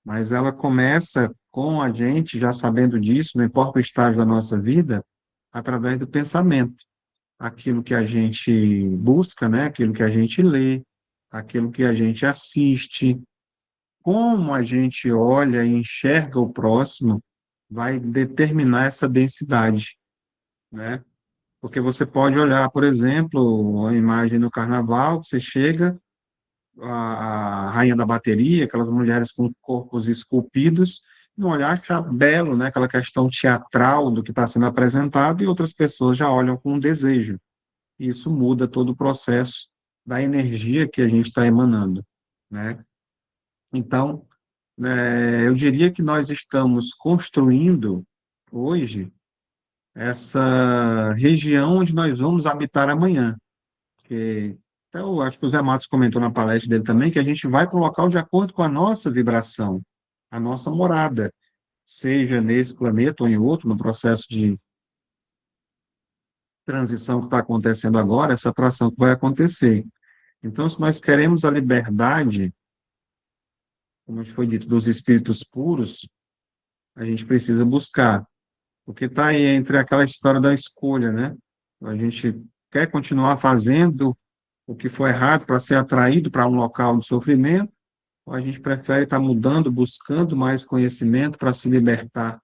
Mas ela começa com a gente, já sabendo disso, não importa o estágio da nossa vida, através do pensamento. Aquilo que a gente busca, né? Aquilo que a gente lê, aquilo que a gente assiste, como a gente olha e enxerga o próximo, vai determinar essa densidade, né? Porque você pode olhar, por exemplo, a imagem do carnaval, você chega, a rainha da bateria, aquelas mulheres com corpos esculpidos, e um olhar achar belo, né? Aquela questão teatral do que está sendo apresentado, e outras pessoas já olham com desejo. Isso muda todo o processo da energia que a gente está emanando, né? Então, eu diria que nós estamos construindo hoje essa região onde nós vamos habitar amanhã. Que, então, eu acho que o Zé Matos comentou na palestra dele também que a gente vai para o local de acordo com a nossa vibração, a nossa morada, seja nesse planeta ou em outro, no processo de transição que está acontecendo agora, essa atração que vai acontecer. Então, se nós queremos a liberdade, como foi dito, dos espíritos puros, a gente precisa buscar. Porque está aí entre aquela história da escolha, né? A gente quer continuar fazendo o que foi errado para ser atraído para um local de sofrimento, ou a gente prefere estar mudando, buscando mais conhecimento para se libertar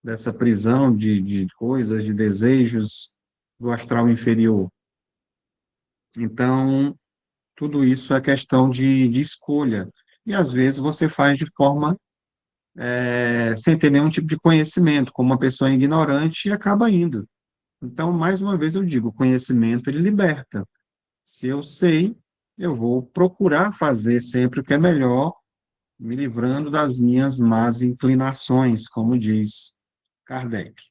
dessa prisão de coisas, de desejos do astral inferior. Então, tudo isso é questão de escolha. E às vezes você faz de forma sem ter nenhum tipo de conhecimento, como uma pessoa ignorante e acaba indo. Então, mais uma vez eu digo, o conhecimento ele liberta. Se eu sei, eu vou procurar fazer sempre o que é melhor, me livrando das minhas más inclinações, como diz Kardec.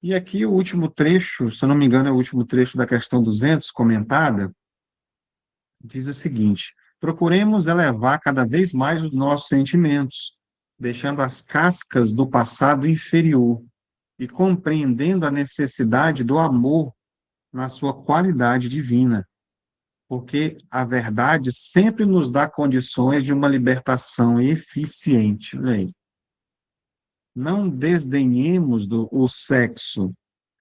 E aqui o último trecho, se eu não me engano, é o último trecho da questão 200, comentada, diz o seguinte: procuremos elevar cada vez mais os nossos sentimentos, deixando as cascas do passado inferior e compreendendo a necessidade do amor na sua qualidade divina, porque a verdade sempre nos dá condições de uma libertação eficiente. Olha, não desdenhemos o sexo,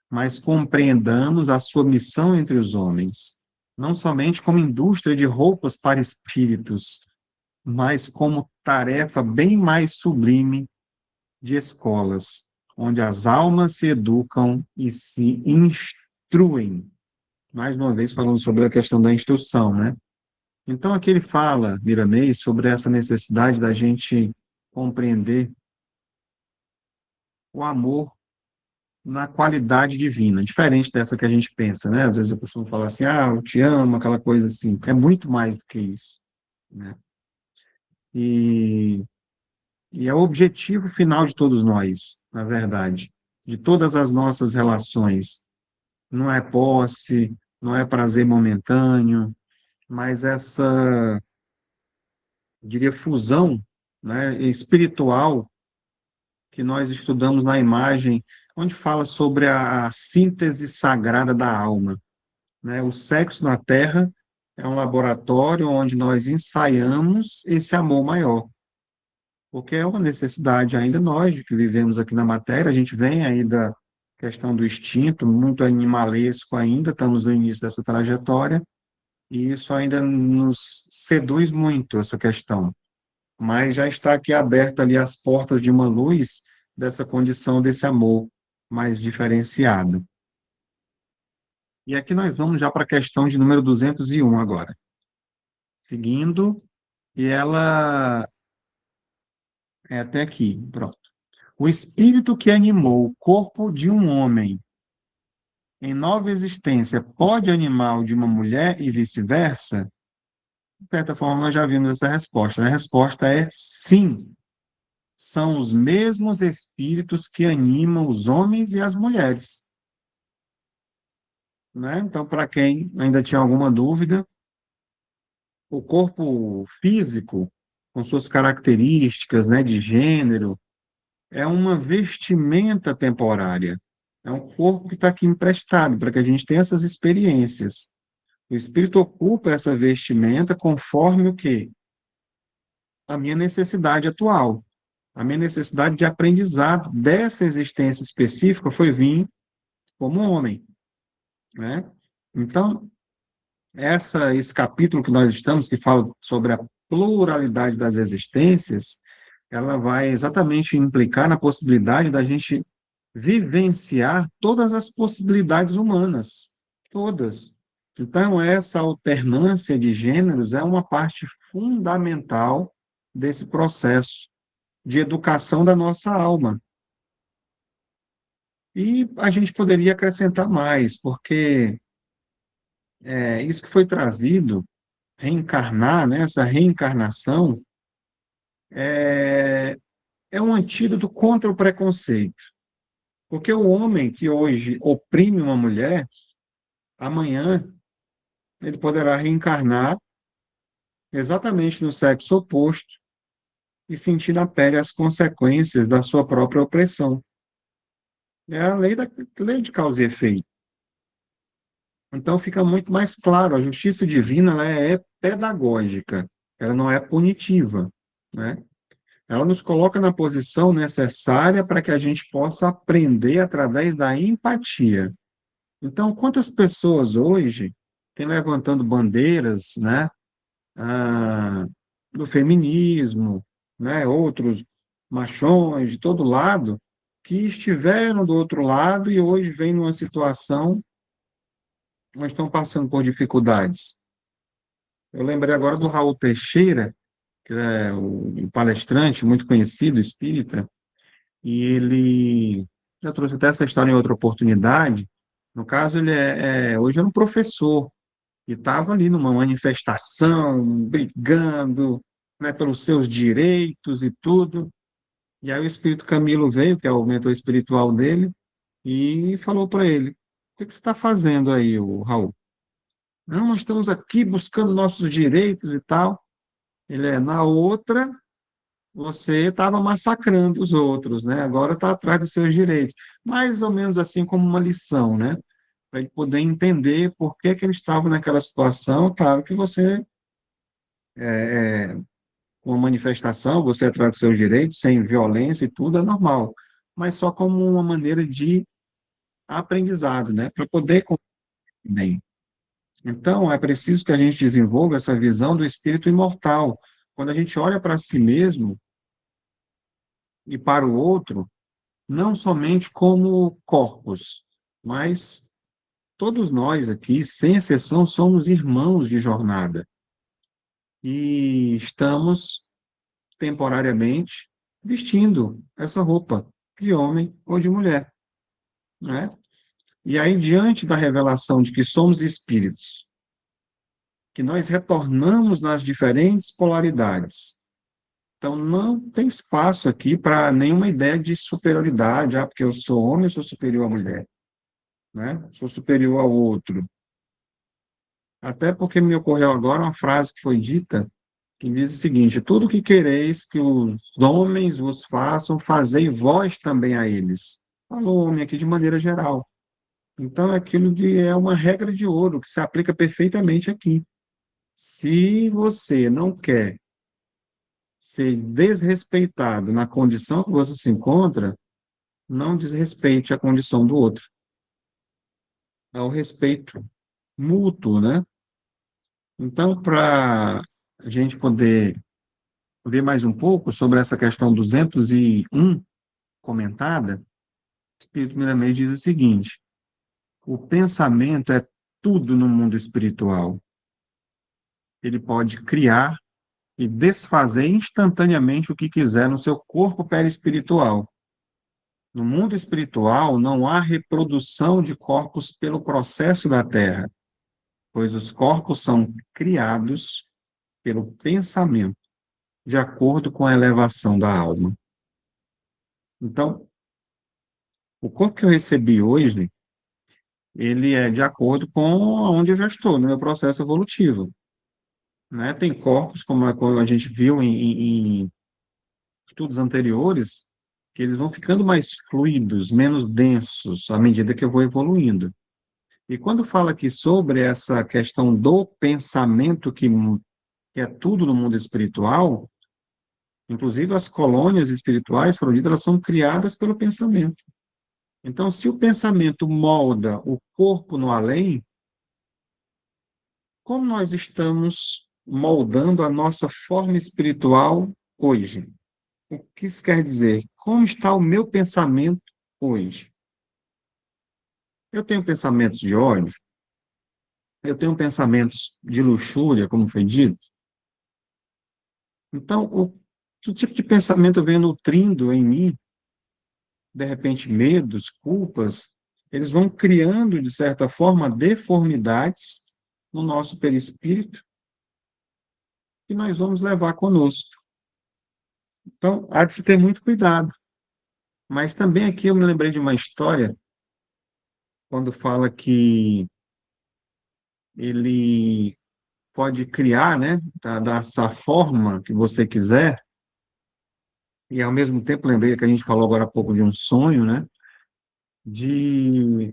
mas compreendamos a sua missão entre os homens, não somente como indústria de roupas para espíritos, mas como tarefa bem mais sublime de escolas. onde as almas se educam e se instruem. Mais uma vez falando sobre a questão da instrução, né? Então, aqui ele fala, Miramês, sobre essa necessidade da gente compreender o amor na qualidade divina, diferente dessa que a gente pensa, né? Às vezes eu costumo falar assim, eu te amo, aquela coisa assim. É muito mais do que isso, né? E, e é o objetivo final de todos nós, na verdade, de todas as nossas relações. Não é posse, não é prazer momentâneo, mas essa, eu diria, fusão, né, espiritual que nós estudamos na imagem, onde fala sobre a síntese sagrada da alma, né? O sexo na Terra é um laboratório onde nós ensaiamos esse amor maior, porque é uma necessidade ainda nós, que vivemos aqui na matéria, a gente vem aí da questão do instinto, muito animalesco ainda, estamos no início dessa trajetória, e isso ainda nos seduz muito, essa questão. Mas já está aqui aberta ali as portas de uma luz dessa condição, desse amor mais diferenciado. E aqui nós vamos já para a questão de número 201 agora. Seguindo, e ela é até aqui, pronto. O espírito que animou o corpo de um homem em nova existência pode animar o de uma mulher e vice-versa? De certa forma, nós já vimos essa resposta. A resposta é sim. São os mesmos espíritos que animam os homens e as mulheres. Né? Então, para quem ainda tinha alguma dúvida, o corpo físico, com suas características, né, de gênero, é uma vestimenta temporária. É um corpo que está aqui emprestado para que a gente tenha essas experiências. O espírito ocupa essa vestimenta conforme o quê? A minha necessidade atual. A minha necessidade de aprendizado dessa existência específica foi vir como homem, né? Então, esse capítulo que nós estamos, que fala sobre a pluralidade das existências, ela vai exatamente implicar na possibilidade da gente vivenciar todas as possibilidades humanas, todas. Então, essa alternância de gêneros é uma parte fundamental desse processo de educação da nossa alma. E a gente poderia acrescentar mais, porque isso que foi trazido, reencarnar, né, essa reencarnação, é, é um antídoto contra o preconceito. Porque o homem que hoje oprime uma mulher, amanhã ele poderá reencarnar exatamente no sexo oposto e sentir na pele as consequências da sua própria opressão. É a lei de causa e efeito. Então fica muito mais claro, a justiça divina ela é pedagógica, ela não é punitiva, né? Ela nos coloca na posição necessária para que a gente possa aprender através da empatia. Então, quantas pessoas hoje têm levantando bandeiras, né, do feminismo, né, outros machões de todo lado, que estiveram do outro lado e hoje vêm numa situação onde estão passando por dificuldades. Eu lembrei agora do Raul Teixeira, que é um palestrante muito conhecido, espírita, e ele já trouxe até essa história em outra oportunidade. No caso, ele hoje é um professor, e estava ali numa manifestação, brigando, né, pelos seus direitos e tudo. E aí o Espírito Camilo veio, que é o mentor espiritual dele, e falou para ele: o que você está fazendo aí, o Raul? Não, nós estamos aqui buscando nossos direitos e tal. Ele na outra, você estava massacrando os outros, né? Agora está atrás dos seus direitos. Mais ou menos assim como uma lição, né? Para ele poder entender por que que ele estava naquela situação. Claro que você, com uma manifestação, você atrás dos seus direitos, sem violência e tudo, é normal. Mas só como uma maneira de aprendizado, né? Para poder compreender. Então, é preciso que a gente desenvolva essa visão do espírito imortal. Quando a gente olha para si mesmo e para o outro, não somente como corpos, mas todos nós aqui, sem exceção, somos irmãos de jornada e estamos temporariamente vestindo essa roupa de homem ou de mulher, né? E aí, diante da revelação de que somos espíritos, que nós retornamos nas diferentes polaridades, então não tem espaço aqui para nenhuma ideia de superioridade, porque eu sou homem, eu sou superior à mulher, né? Sou superior ao outro. Até porque me ocorreu agora uma frase que foi dita, que diz o seguinte: tudo que quereis que os homens vos façam, fazei vós também a eles. Falou o homem aqui de maneira geral. Então, é uma regra de ouro que se aplica perfeitamente aqui. Se você não quer ser desrespeitado na condição que você se encontra, não desrespeite a condição do outro. É o respeito mútuo, né? Então, para a gente poder ver mais um pouco sobre essa questão 201 comentada, o Espírito Miramês diz o seguinte: o pensamento é tudo no mundo espiritual. Ele pode criar e desfazer instantaneamente o que quiser no seu corpo perispiritual. No mundo espiritual, não há reprodução de corpos pelo processo da Terra, pois os corpos são criados pelo pensamento, de acordo com a elevação da alma. Então, o corpo que eu recebi hoje, ele é de acordo com onde eu já estou, no meu processo evolutivo, né? Tem corpos, como a gente viu em estudos anteriores, que eles vão ficando mais fluidos, menos densos, à medida que eu vou evoluindo. E quando fala aqui sobre essa questão do pensamento, que é tudo no mundo espiritual, inclusive as colônias espirituais, foram ditas, elas são criadas pelo pensamento. Então, se o pensamento molda o corpo no além, como nós estamos moldando a nossa forma espiritual hoje? O que isso quer dizer? Como está o meu pensamento hoje? Eu tenho pensamentos de ódio, eu tenho pensamentos de luxúria, como foi dito. Então, que tipo de pensamento vem nutrindo em mim? De repente, medos, culpas, eles vão criando, de certa forma, deformidades no nosso perispírito que nós vamos levar conosco. Então, há de se ter muito cuidado. Mas também aqui eu me lembrei de uma história, quando fala que ele pode criar, né, dessa forma que você quiser, e ao mesmo tempo lembrei que a gente falou agora há pouco de um sonho, né, de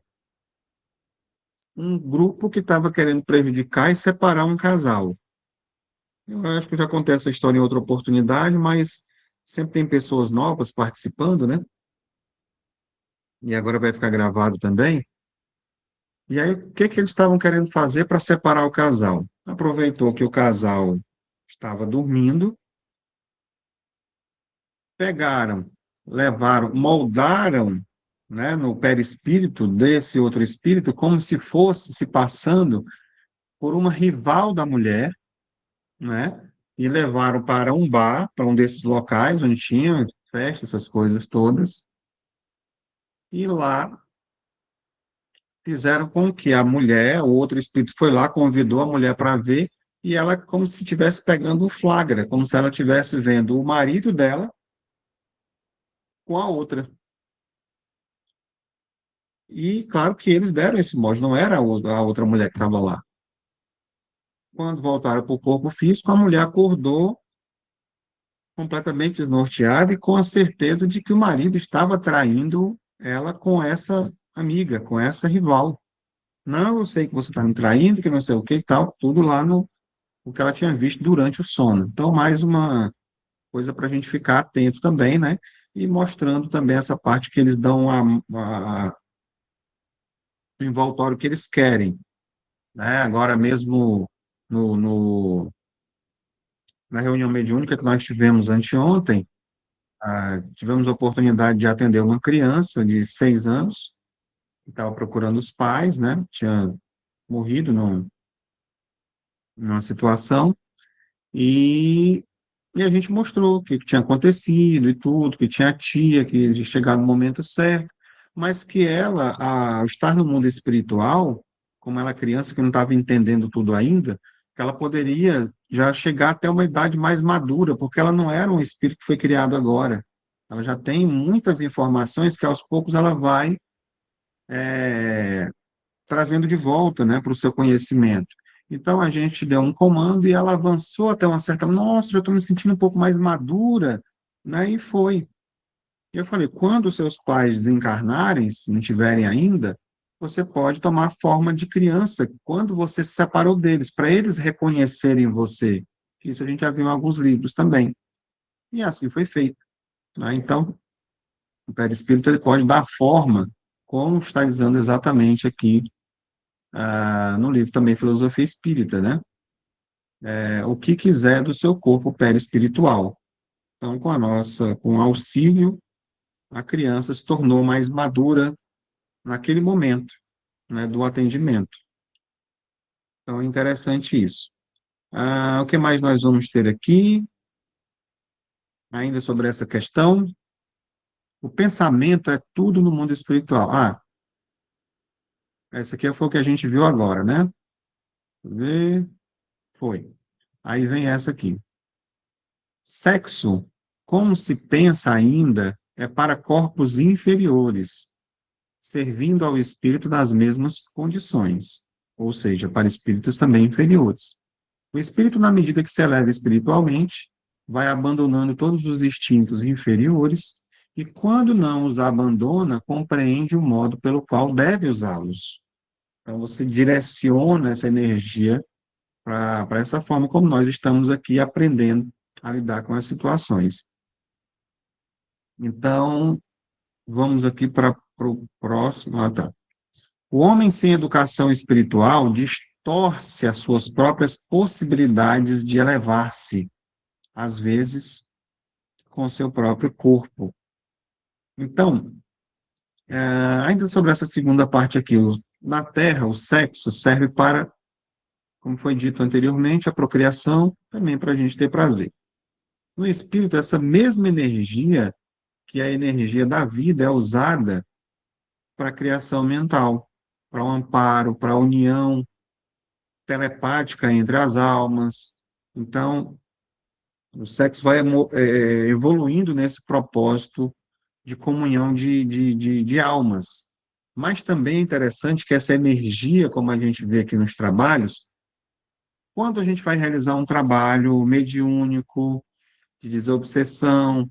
um grupo que estava querendo prejudicar e separar um casal. Eu acho que eu já contei essa história em outra oportunidade, mas sempre tem pessoas novas participando, né, e agora vai ficar gravado também. E aí, o que que eles estavam querendo fazer para separar o casal? Aproveitou que o casal estava dormindo, pegaram, levaram, moldaram, né, no perispírito desse outro espírito, como se fosse se passando por uma rival da mulher, né, e levaram para um bar, para um desses locais onde tinha festa, essas coisas todas, e lá fizeram com que a mulher, o outro espírito foi lá, convidou a mulher para ver, e ela como se estivesse pegando o flagra, como se ela estivesse vendo o marido dela com a outra. E claro que eles deram esse mote, não era a outra mulher que estava lá. Quando voltaram para o corpo físico, a mulher acordou completamente desnorteada e com a certeza de que o marido estava traindo ela com essa amiga, com essa rival. Não, eu sei que você está me traindo, que não sei o que e tal, tudo lá no o que ela tinha visto durante o sono. Então, mais uma coisa para a gente ficar atento também, né? E mostrando também essa parte que eles dão o envoltório que eles querem, né? Agora mesmo no, no, na reunião mediúnica que nós tivemos anteontem, tivemos a oportunidade de atender uma criança de 6 anos, que estava procurando os pais, né? Tinha morrido numa situação, e, e a gente mostrou o que tinha acontecido e tudo, que tinha a tia, que ia chegar no momento certo, mas que ela, ao estar no mundo espiritual, como ela é criança que não estava entendendo tudo ainda, que ela poderia já chegar até uma idade mais madura, porque ela não era um espírito que foi criado agora. Ela já tem muitas informações que aos poucos ela vai trazendo de volta, né, para o seu conhecimento. Então a gente deu um comando e ela avançou até uma certa, nossa, já estou me sentindo um pouco mais madura, né? E foi. E eu falei, quando os seus pais desencarnarem, se não tiverem ainda, você pode tomar forma de criança quando você se separou deles, para eles reconhecerem você. Isso a gente já viu em alguns livros também. E assim foi feito, né? Então, o perispírito ele pode dar forma, como está dizendo exatamente aqui no livro também Filosofia Espírita, né? O que quiser do seu corpo perispiritual. Então, com o auxílio, a criança se tornou mais madura naquele momento, né, do atendimento. Então, é interessante isso. O que mais nós vamos ter aqui, ainda sobre essa questão? O pensamento é tudo no mundo espiritual. Essa aqui foi o que a gente viu agora, né? Deixa eu ver. Foi. Aí vem essa aqui. Sexo, como se pensa ainda, é para corpos inferiores, servindo ao espírito nas mesmas condições, ou seja, para espíritos também inferiores. O espírito, na medida que se eleva espiritualmente, vai abandonando todos os instintos inferiores e, quando não os abandona, compreende o modo pelo qual deve usá-los. Então, você direciona essa energia para essa forma como nós estamos aqui aprendendo a lidar com as situações. Então, vamos aqui para o próximo. Tá. O homem sem educação espiritual distorce as suas próprias possibilidades de elevar-se, às vezes com seu próprio corpo. Então, ainda sobre essa segunda parte aqui, na Terra, o sexo serve para, como foi dito anteriormente, a procriação, também para a gente ter prazer. No espírito, essa mesma energia, que é a energia da vida, é usada para a criação mental, para o amparo, para a união telepática entre as almas. Então, o sexo vai evoluindo nesse propósito de comunhão de almas. Mas também é interessante que essa energia, como a gente vê aqui nos trabalhos, quando a gente vai realizar um trabalho mediúnico, de desobsessão,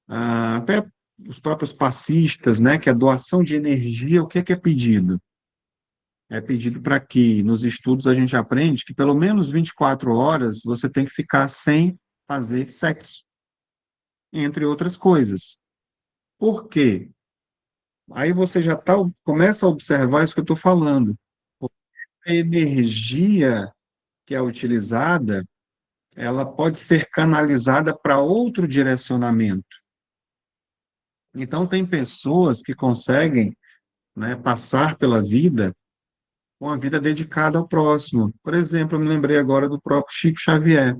até os próprios passistas, né, que é a doação de energia, o que é pedido? É pedido para que nos estudos a gente aprende que pelo menos 24 horas você tem que ficar sem fazer sexo, entre outras coisas. Por quê? Aí você já começa a observar isso que eu estou falando. A energia que é utilizada, ela pode ser canalizada para outro direcionamento. Então, tem pessoas que conseguem, né, passar pela vida com a vida dedicada ao próximo. Por exemplo, eu me lembrei agora do próprio Chico Xavier.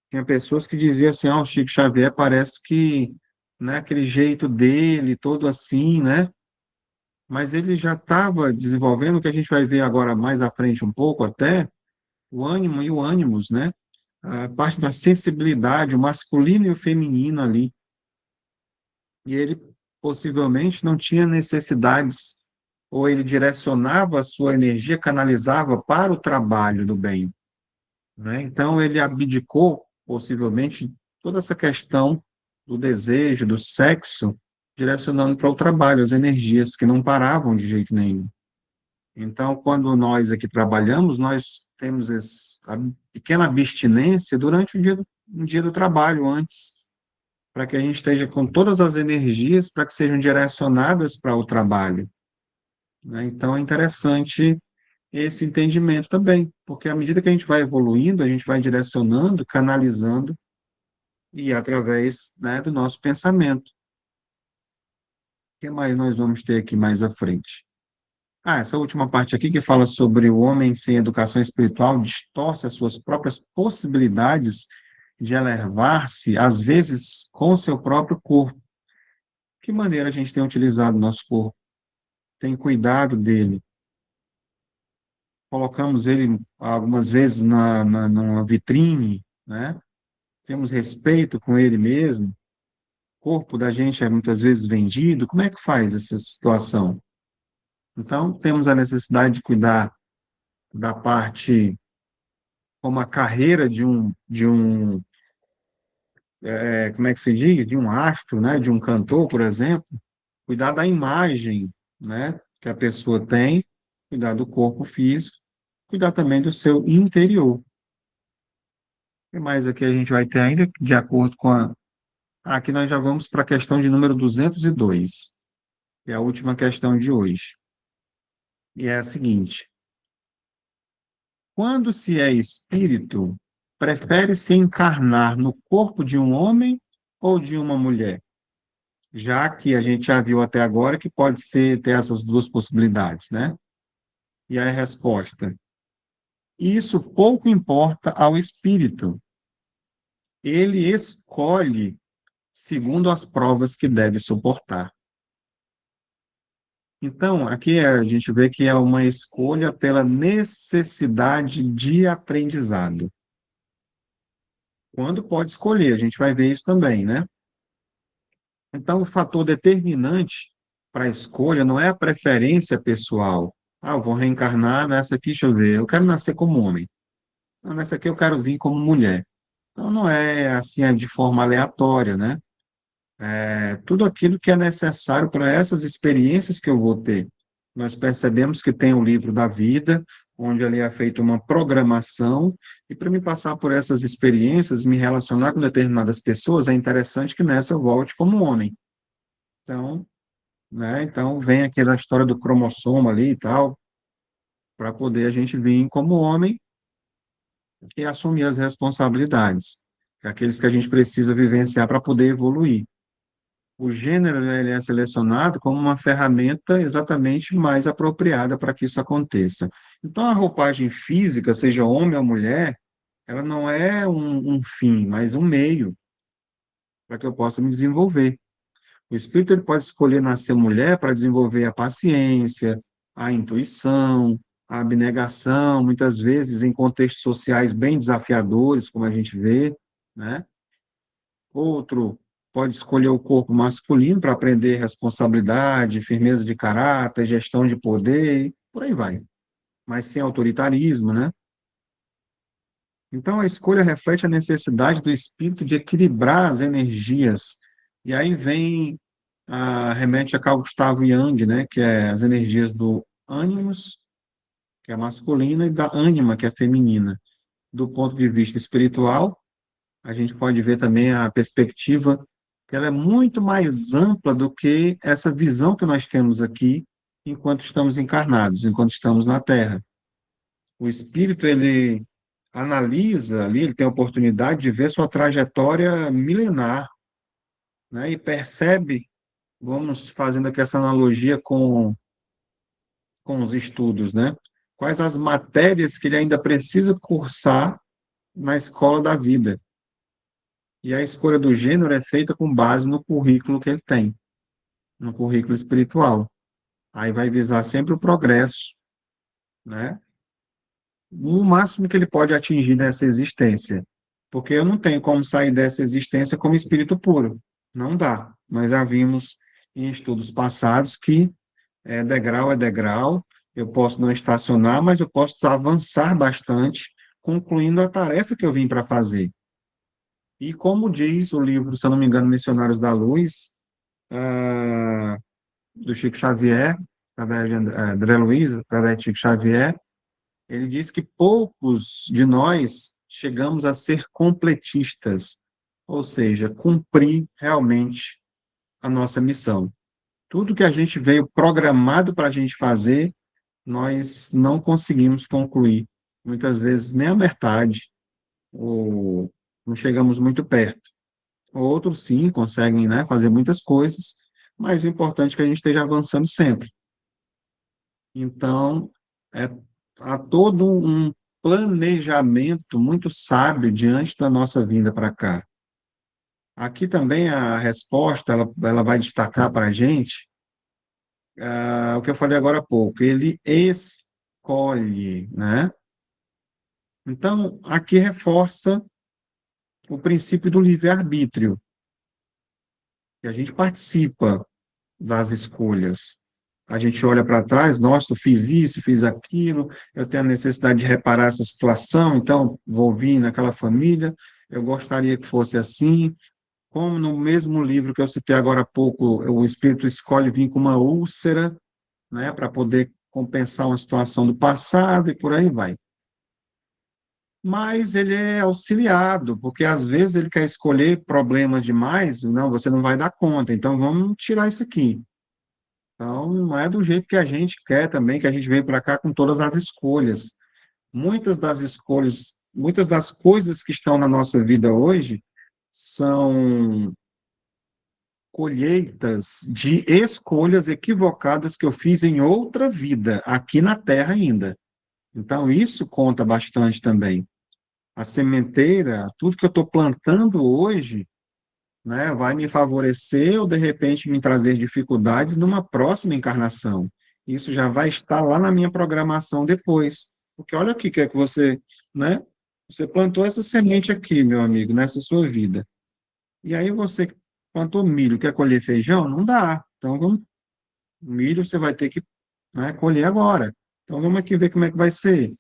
Tinha pessoas que diziam assim, o Chico Xavier parece que, né, aquele jeito dele, todo assim, né? Mas ele já estava desenvolvendo, o que a gente vai ver agora mais à frente um pouco até, o ânimo e o ânimos, né? A parte da sensibilidade, o masculino e o feminino ali. E ele possivelmente não tinha necessidades, ou ele direcionava a sua energia, canalizava para o trabalho do bem, né? Então ele abdicou, possivelmente, toda essa questão do desejo, do sexo, direcionando para o trabalho, as energias que não paravam de jeito nenhum. Então, quando nós aqui trabalhamos, nós temos a pequena abstinência durante um dia do trabalho, antes, para que a gente esteja com todas as energias para que sejam direcionadas para o trabalho, né? Então, é interessante esse entendimento também, porque à medida que a gente vai evoluindo, a gente vai direcionando, canalizando e através, né, do nosso pensamento. O que mais nós vamos ter aqui mais à frente? Ah, essa última parte aqui que fala sobre o homem sem educação espiritual distorce as suas próprias possibilidades de elevar-se, às vezes, com o seu próprio corpo. Que maneira a gente tem utilizado o nosso corpo? Tem cuidado dele? Colocamos ele algumas vezes numa vitrine, né? Temos respeito com ele mesmo? O corpo da gente é muitas vezes vendido. Como é que faz essa situação? Então, temos a necessidade de cuidar da parte como a carreira como é que se diz? De um astro, né? De um cantor, por exemplo. Cuidar da imagem, né? Que a pessoa tem, cuidar do corpo físico, cuidar também do seu interior. O que mais aqui a gente vai ter ainda, de acordo com a... Aqui nós já vamos para a questão de número 202, que é a última questão de hoje. E é a seguinte: quando se é espírito, prefere-se encarnar no corpo de um homem ou de uma mulher? Já que a gente já viu até agora que pode ser ter essas duas possibilidades, né? E aí a resposta: isso pouco importa ao espírito. Ele escolhe segundo as provas que deve suportar. Então, aqui a gente vê que é uma escolha pela necessidade de aprendizado. Quando pode escolher, a gente vai ver isso também, né? Então, o fator determinante para a escolha não é a preferência pessoal. Ah, eu vou reencarnar nessa aqui, deixa eu ver, eu quero nascer como homem. Ah, nessa aqui eu quero vir como mulher. Então, não é assim, é de forma aleatória, né? É tudo aquilo que é necessário para essas experiências que eu vou ter. Nós percebemos que tem o livro da vida, onde ali é feita uma programação, e para me passar por essas experiências, me relacionar com determinadas pessoas, é interessante que nessa eu volte como homem. Então, né, então vem aquela história do cromossomo ali e tal, para poder a gente vir como homem e assumir as responsabilidades, aqueles que a gente precisa vivenciar para poder evoluir. O gênero, né, ele é selecionado como uma ferramenta exatamente mais apropriada para que isso aconteça. Então, a roupagem física, seja homem ou mulher, ela não é um fim, mas um meio para que eu possa me desenvolver. O espírito ele pode escolher nascer mulher para desenvolver a paciência, a intuição, a abnegação, muitas vezes em contextos sociais bem desafiadores, como a gente vê, né? Outro pode escolher o corpo masculino para aprender responsabilidade, firmeza de caráter, gestão de poder, e por aí vai. Mas sem autoritarismo, né? Então, a escolha reflete a necessidade do espírito de equilibrar as energias. E aí vem, remete a Carl Gustav Jung, né? Que é as energias do ânimos, que é masculina, e da ânima, que é feminina. Do ponto de vista espiritual, a gente pode ver também a perspectiva que ela é muito mais ampla do que essa visão que nós temos aqui enquanto estamos encarnados, enquanto estamos na Terra. O espírito, ele analisa ali, ele tem a oportunidade de ver sua trajetória milenar, né? E percebe, vamos fazendo aqui essa analogia com os estudos, né? Quais as matérias que ele ainda precisa cursar na escola da vida. E a escolha do gênero é feita com base no currículo que ele tem, no currículo espiritual. Aí vai visar sempre o progresso, né? O máximo que ele pode atingir nessa existência. Porque eu não tenho como sair dessa existência como espírito puro. Não dá. Nós já vimos em estudos passados que é degrau, eu posso não estacionar, mas eu posso avançar bastante, concluindo a tarefa que eu vim para fazer. E como diz o livro, se eu não me engano, Missionários da Luz, ah, do Chico Xavier, através de André Luiz, através de Chico Xavier, ele diz que poucos de nós chegamos a ser completistas, ou seja, cumprir realmente a nossa missão. Tudo que a gente veio programado para a gente fazer, nós não conseguimos concluir. Muitas vezes nem a metade, ou não chegamos muito perto. Outros, sim, conseguem, né, fazer muitas coisas, mas o importante é que a gente esteja avançando sempre. Então, é, há todo um planejamento muito sábio diante da nossa vinda para cá. Aqui também a resposta, ela vai destacar para a gente o que eu falei agora há pouco, ele escolhe, né? Então, aqui reforça o princípio do livre-arbítrio, que a gente participa das escolhas. A gente olha para trás, nossa, eu fiz isso, fiz aquilo, eu tenho a necessidade de reparar essa situação, então vou vir naquela família, eu gostaria que fosse assim. Como no mesmo livro que eu citei agora há pouco, o espírito escolhe vir com uma úlcera, né, para poder compensar uma situação do passado e por aí vai. Mas ele é auxiliado, porque às vezes ele quer escolher problemas demais, não, você não vai dar conta, então vamos tirar isso aqui. Então, não é do jeito que a gente quer também, que a gente veio para cá com todas as escolhas. Muitas das escolhas, muitas das coisas que estão na nossa vida hoje são colheitas de escolhas equivocadas que eu fiz em outra vida, aqui na Terra ainda. Então, isso conta bastante também. A sementeira, tudo que eu estou plantando hoje, né, vai me favorecer ou, de repente, me trazer dificuldades numa próxima encarnação. Isso já vai estar lá na minha programação depois. Porque olha aqui, que é que você, né? Você plantou essa semente aqui, meu amigo, nessa sua vida. E aí você plantou milho, quer colher feijão? Não dá. Então, milho você vai ter que, né, colher agora. Então, vamos aqui ver como é que vai ser,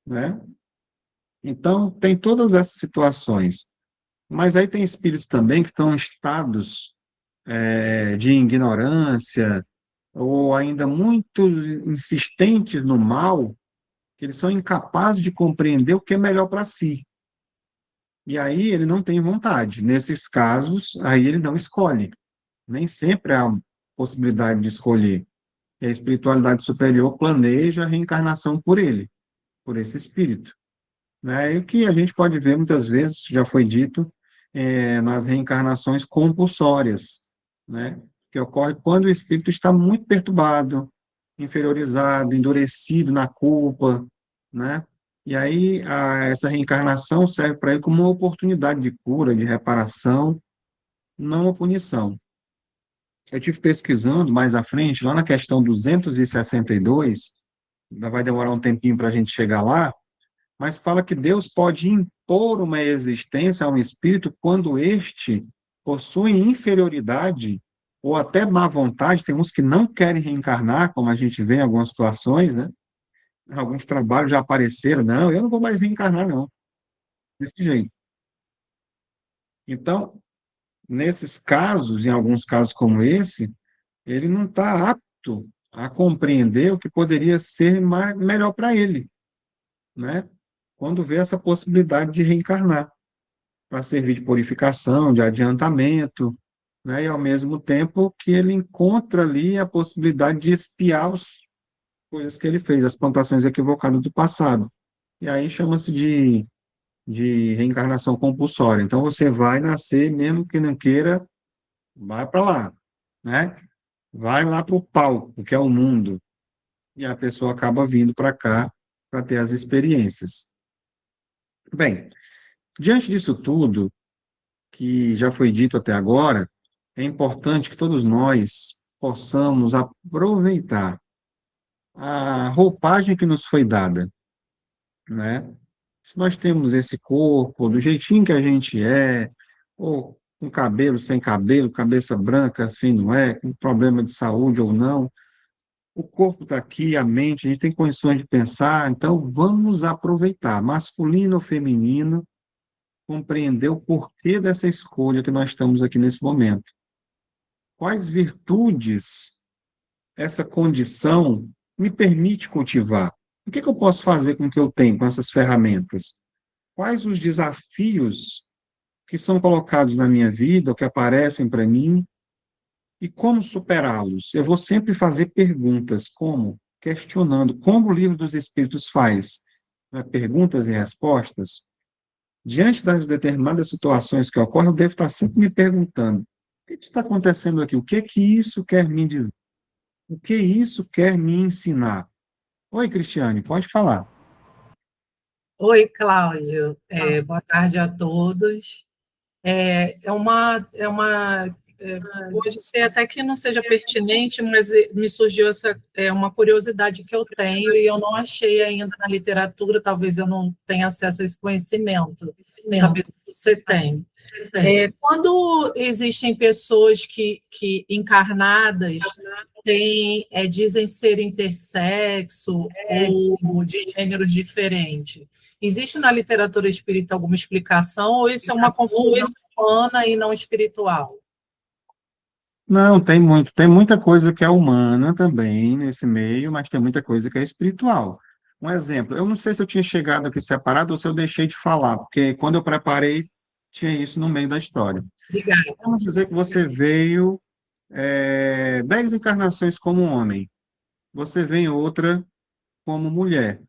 né? Então, tem todas essas situações. Mas aí tem espíritos também que estão em estados de ignorância, ou ainda muito insistentes no mal, que eles são incapazes de compreender o que é melhor para si. E aí ele não tem vontade. Nesses casos, aí ele não escolhe. Nem sempre há possibilidade de escolher. E a espiritualidade superior planeja a reencarnação por ele, por esse espírito. Né? E o que a gente pode ver muitas vezes, já foi dito, nas reencarnações compulsórias, né? Que ocorre quando o espírito está muito perturbado, inferiorizado, endurecido na culpa, né? E aí essa reencarnação serve para ele como uma oportunidade de cura, de reparação, não uma punição. Eu tive pesquisando mais à frente, lá na questão 262, ainda vai demorar um tempinho para a gente chegar lá, mas fala que Deus pode impor uma existência a um espírito quando este possui inferioridade ou até má vontade. Tem uns que não querem reencarnar, como a gente vê em algumas situações, né? Alguns trabalhos já apareceram, não, eu não vou mais reencarnar, não, desse jeito. Então, nesses casos, em alguns casos como esse, ele não está apto a compreender o que poderia ser melhor para ele, né? Quando vê essa possibilidade de reencarnar, para servir de purificação, de adiantamento, né? E ao mesmo tempo que ele encontra ali a possibilidade de expiar as coisas que ele fez, as plantações equivocadas do passado. E aí chama-se de reencarnação compulsória. Então você vai nascer, mesmo que não queira, vai para lá, né? Vai lá para o palco, que é o mundo, e a pessoa acaba vindo para cá para ter as experiências. Bem, diante disso tudo, que já foi dito até agora, é importante que todos nós possamos aproveitar a roupagem que nos foi dada, né? Se nós temos esse corpo, do jeitinho que a gente é, ou com cabelo, sem cabelo, cabeça branca, assim não é, com problema de saúde ou não, o corpo está aqui, a mente, a gente tem condições de pensar, então vamos aproveitar, masculino ou feminino, compreender o porquê dessa escolha que nós estamos aqui nesse momento. Quais virtudes essa condição me permite cultivar? O que eu posso fazer com o que eu tenho, com essas ferramentas? Quais os desafios que são colocados na minha vida, ou que aparecem para mim, e como superá-los? Eu vou sempre fazer perguntas, como? Questionando, como o Livro dos Espíritos faz, né? Perguntas e respostas. diante das determinadas situações que ocorrem, eu devo estar sempre me perguntando: o que está acontecendo aqui? O que que isso quer me dizer? O que isso quer me ensinar? Oi, Cristiane, pode falar. Oi, Cláudio. Boa tarde a todos. Pode ser até que não seja pertinente, mas me surgiu uma curiosidade que eu tenho e eu não achei ainda na literatura, talvez eu não tenha acesso a esse conhecimento, saber se você tem. Quando existem pessoas que encarnadas dizem ser intersexo ou de gêneros diferentes, existe na literatura espírita alguma explicação ou isso é uma confusão humana e não espiritual? Não, tem muita coisa que é humana também nesse meio, mas tem muita coisa que é espiritual. Um exemplo, eu não sei se eu tinha chegado aqui separado ou se eu deixei de falar, porque quando eu preparei, tinha isso no meio da história. Obrigada. Vamos dizer que você veio 10 encarnações como homem, você vem outra como mulher.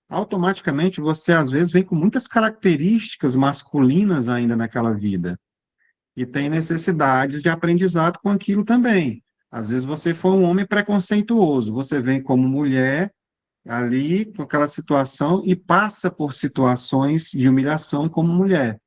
Automaticamente, você às vezes vem com muitas características masculinas ainda naquela vida e tem necessidades de aprendizado com aquilo também. Às vezes você foi um homem preconceituoso, você vem como mulher ali com aquela situação e passa por situações de humilhação como mulher,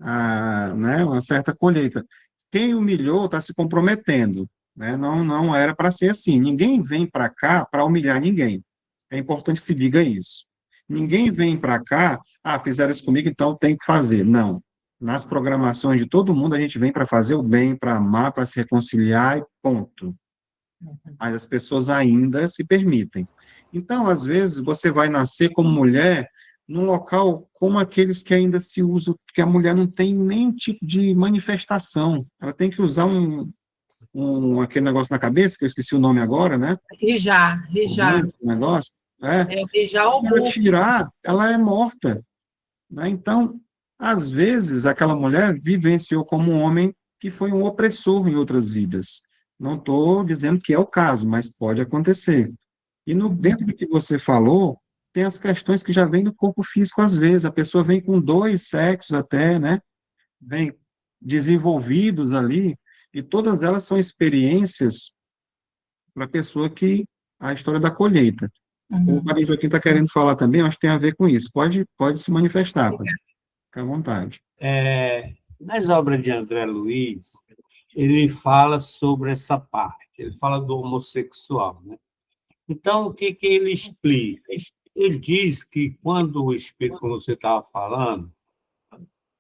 né? Uma certa colheita. Quem humilhou está se comprometendo, né? Não, não era para ser assim. Ninguém vem para cá para humilhar ninguém. É importante que se diga isso. Ninguém vem para cá, fizeram isso comigo, então tem que fazer. Não. Nas programações de todo mundo, a gente vem para fazer o bem, para amar, para se reconciliar e ponto. Mas as pessoas ainda se permitem. Então, às vezes, você vai nascer como mulher num local como aqueles que ainda se usam, que a mulher não tem nenhum tipo de manifestação. Ela tem que usar aquele negócio na cabeça, que eu esqueci o nome agora, né? Rijar. O negócio. Rijar Se ela tirar, ela é morta, né? Então, às vezes, aquela mulher vivenciou como um homem que foi um opressor em outras vidas. Não estou dizendo que é o caso, mas pode acontecer. E dentro do que você falou, tem as questões que já vêm do corpo físico, às vezes. A pessoa vem com dois sexos até, né? Vem desenvolvidos ali, e todas elas são experiências para a pessoa que... A história da colheita. O Padre Joaquim está querendo falar também, acho que tem a ver com isso. Pode se manifestar, Padre. Fica à vontade. Nas obras de André Luiz, ele fala sobre essa parte, ele fala do homossexual, né? Então, o que ele explica? Ele diz que quando o espírito, como você estava falando,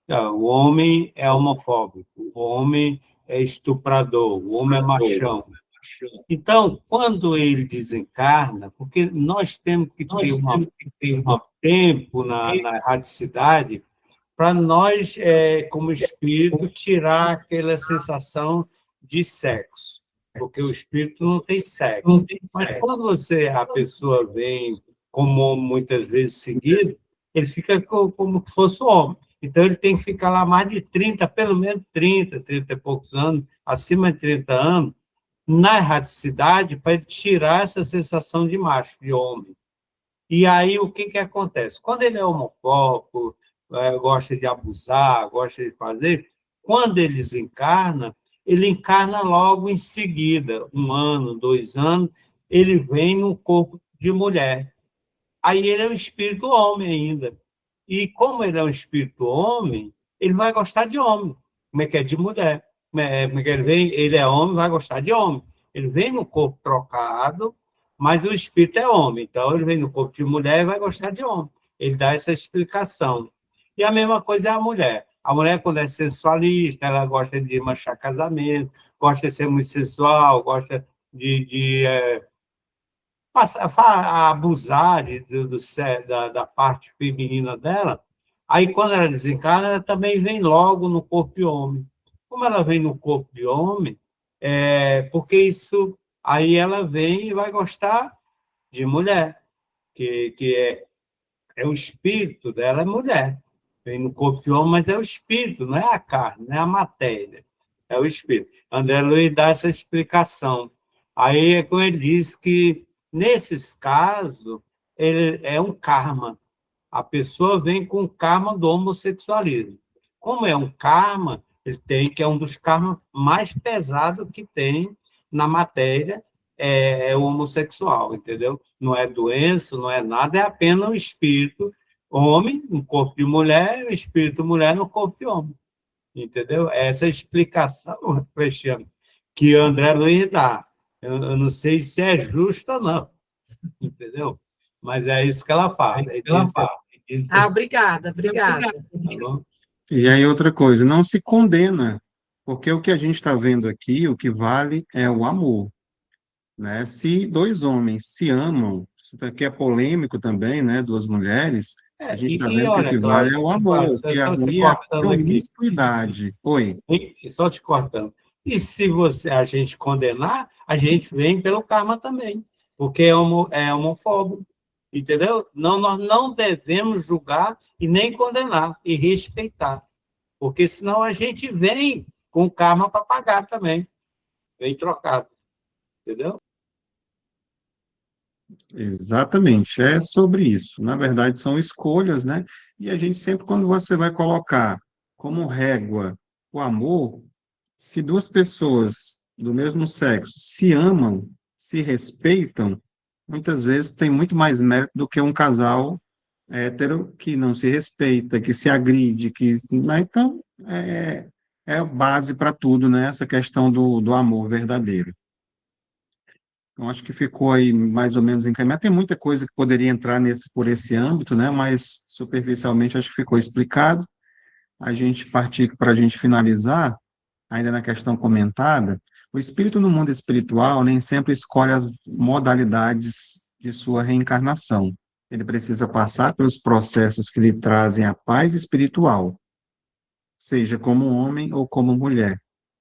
o homem é homofóbico, o homem é estuprador, o homem é machão. Então, quando ele desencarna, porque nós temos que ter um tempo na erradicidade para nós, como espírito, tirar aquela sensação de sexo, porque o espírito não tem sexo. Mas quando a pessoa vem como homem muitas vezes seguido, ele fica como se fosse homem. Então, ele tem que ficar lá mais de 30, pelo menos 30 e poucos anos, acima de 30 anos, na erradicidade, para ele tirar essa sensação de macho, de homem. E aí, o que acontece? Quando ele é homofóbico, gosta de abusar, gosta de fazer, quando ele encarna logo em seguida, 1 ano, 2 anos, ele vem no corpo de mulher. Aí ele é um espírito homem ainda. E como ele é um espírito homem, ele vai gostar de homem. Como é que é de mulher? Como é que ele vem? Ele é homem, vai gostar de homem. Ele vem no corpo trocado, mas o espírito é homem. Então, ele vem no corpo de mulher e vai gostar de homem. Ele dá essa explicação. E a mesma coisa é a mulher. A mulher, quando é sensualista, ela gosta de manchar casamento, gosta de ser muito sensual, gosta de abusar da parte feminina dela. Aí, quando ela desencarna, ela também vem logo no corpo de homem. Como ela vem no corpo de homem, porque isso... Aí ela vem e vai gostar de mulher, que é o espírito dela, é mulher. Vem no corpo de homem, mas é o espírito, não é a carne, não é a matéria, é o espírito. André Luiz dá essa explicação. Aí é como ele diz que, nesses casos, ele é um karma. a pessoa vem com o karma do homossexualismo. Como é um karma, que é um dos karmas mais pesados que tem na matéria, é o homossexual, entendeu? Não é doença, não é nada, é apenas um espírito homem no corpo de mulher, e um espírito mulher no corpo de homem, entendeu? Essa é a explicação, Cristiano, que André Luiz dá. Eu não sei se é justo ou não, entendeu? Mas é isso que ela fala. Obrigada. Tá bom? E aí outra coisa, não se condena, porque o que a gente está vendo aqui, o que vale é o amor, né? Se dois homens se amam, isso aqui é polêmico também, né? Duas mulheres, a gente está vendo que o Olha, que vale é o amor, o eu que é estou te ruim é a cortando aqui. promiscuidade. Oi. Só te cortando. E se a gente condenar, a gente vem pelo karma também, porque é homofóbico, entendeu? Não, nós não devemos julgar e nem condenar, e respeitar, porque senão a gente vem com o karma para pagar também, vem trocado, entendeu? Exatamente, é sobre isso. Na verdade, são escolhas, né? E a gente sempre, quando você vai colocar como régua o amor, se duas pessoas do mesmo sexo se amam, se respeitam, muitas vezes tem muito mais mérito do que um casal hétero que não se respeita, que se agride, né? Então, é a base para tudo, né? Essa questão do amor verdadeiro. Então, acho que ficou aí mais ou menos encaminhado. Tem muita coisa que poderia entrar por esse âmbito, né? Mas superficialmente acho que ficou explicado. A gente partir para a gente finalizar, ainda na questão comentada, o espírito no mundo espiritual nem sempre escolhe as modalidades de sua reencarnação. Ele precisa passar pelos processos que lhe trazem a paz espiritual, seja como homem ou como mulher.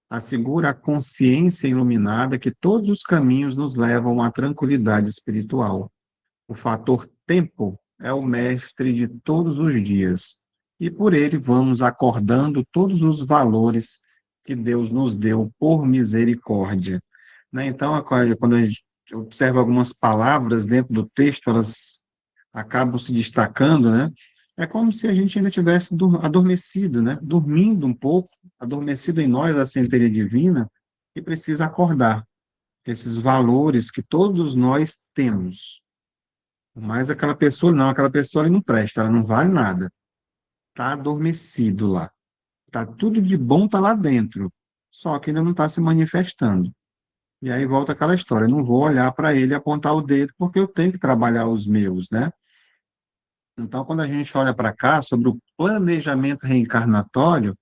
Assegura a consciência iluminada que todos os caminhos nos levam à tranquilidade espiritual. O fator tempo é o mestre de todos os dias, e por ele vamos acordando todos os valores que Deus nos deu por misericórdia. Né? Então, quando a gente observa algumas palavras dentro do texto, elas acabam se destacando, né? É como se a gente ainda tivesse adormecido, né? Dormindo um pouco, adormecido em nós a centelha divina, e precisa acordar esses valores que todos nós temos. Mas aquela pessoa não, aquela pessoa ali não presta, ela não vale nada. Está adormecido lá. Tá tudo de bom tá lá dentro, só que ainda não está se manifestando. E aí volta aquela história, eu não vou olhar para ele e apontar o dedo, porque eu tenho que trabalhar os meus, né? Então, quando a gente olha para cá, sobre o planejamento reencarnatório,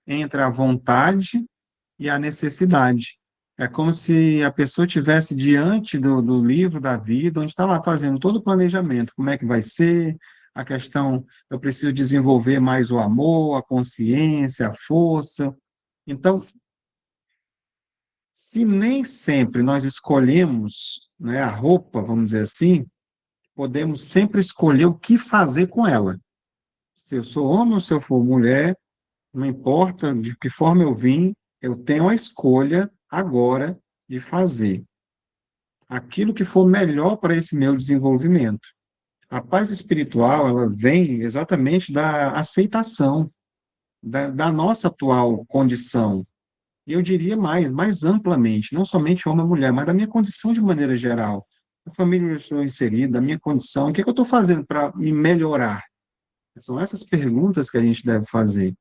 entra a vontade e a necessidade. É como se a pessoa tivesse diante do livro da vida, onde está lá fazendo todo o planejamento, como é que vai ser, a questão, eu preciso desenvolver mais o amor, a consciência, a força. Então, se nem sempre nós escolhemos, né, a roupa, vamos dizer assim, podemos sempre escolher o que fazer com ela. Se eu sou homem ou se eu for mulher, não importa de que forma eu vim, eu tenho a escolha agora de fazer aquilo que for melhor para esse meu desenvolvimento. A paz espiritual, ela vem exatamente da aceitação da nossa atual condição. E eu diria mais amplamente, não somente homem e mulher, mas da minha condição de maneira geral. A família onde eu estou inserido, da minha condição, o que é que eu estou fazendo para me melhorar? São essas perguntas que a gente deve fazer,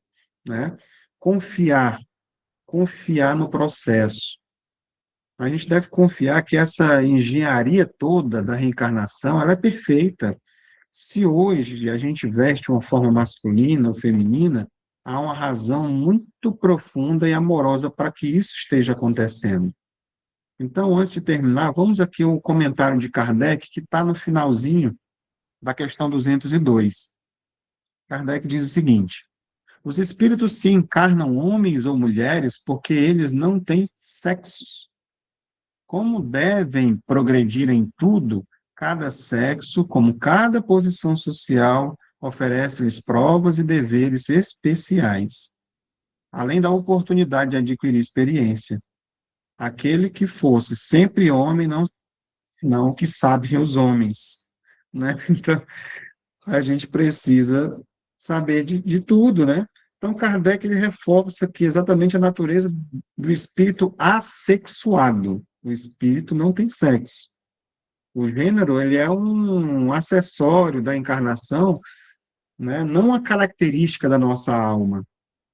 né? Confiar, confiar no processo. A gente deve confiar que essa engenharia toda da reencarnação, ela é perfeita. Se hoje a gente veste uma forma masculina ou feminina, há uma razão muito profunda e amorosa para que isso esteja acontecendo. Então, antes de terminar, vamos aqui um comentário de Kardec que está no finalzinho da questão 202. Kardec diz o seguinte: os espíritos se encarnam homens ou mulheres porque eles não têm sexos. Como devem progredir em tudo, cada sexo, como cada posição social, oferece-lhes provas e deveres especiais, além da oportunidade de adquirir experiência. Aquele que fosse sempre homem, não que sabem os homens. Né? Então, a gente precisa saber de tudo, né? Então, Kardec ele reforça aqui exatamente a natureza do espírito assexuado. O espírito não tem sexo. O gênero ele é um acessório da encarnação, né? Não uma característica da nossa alma,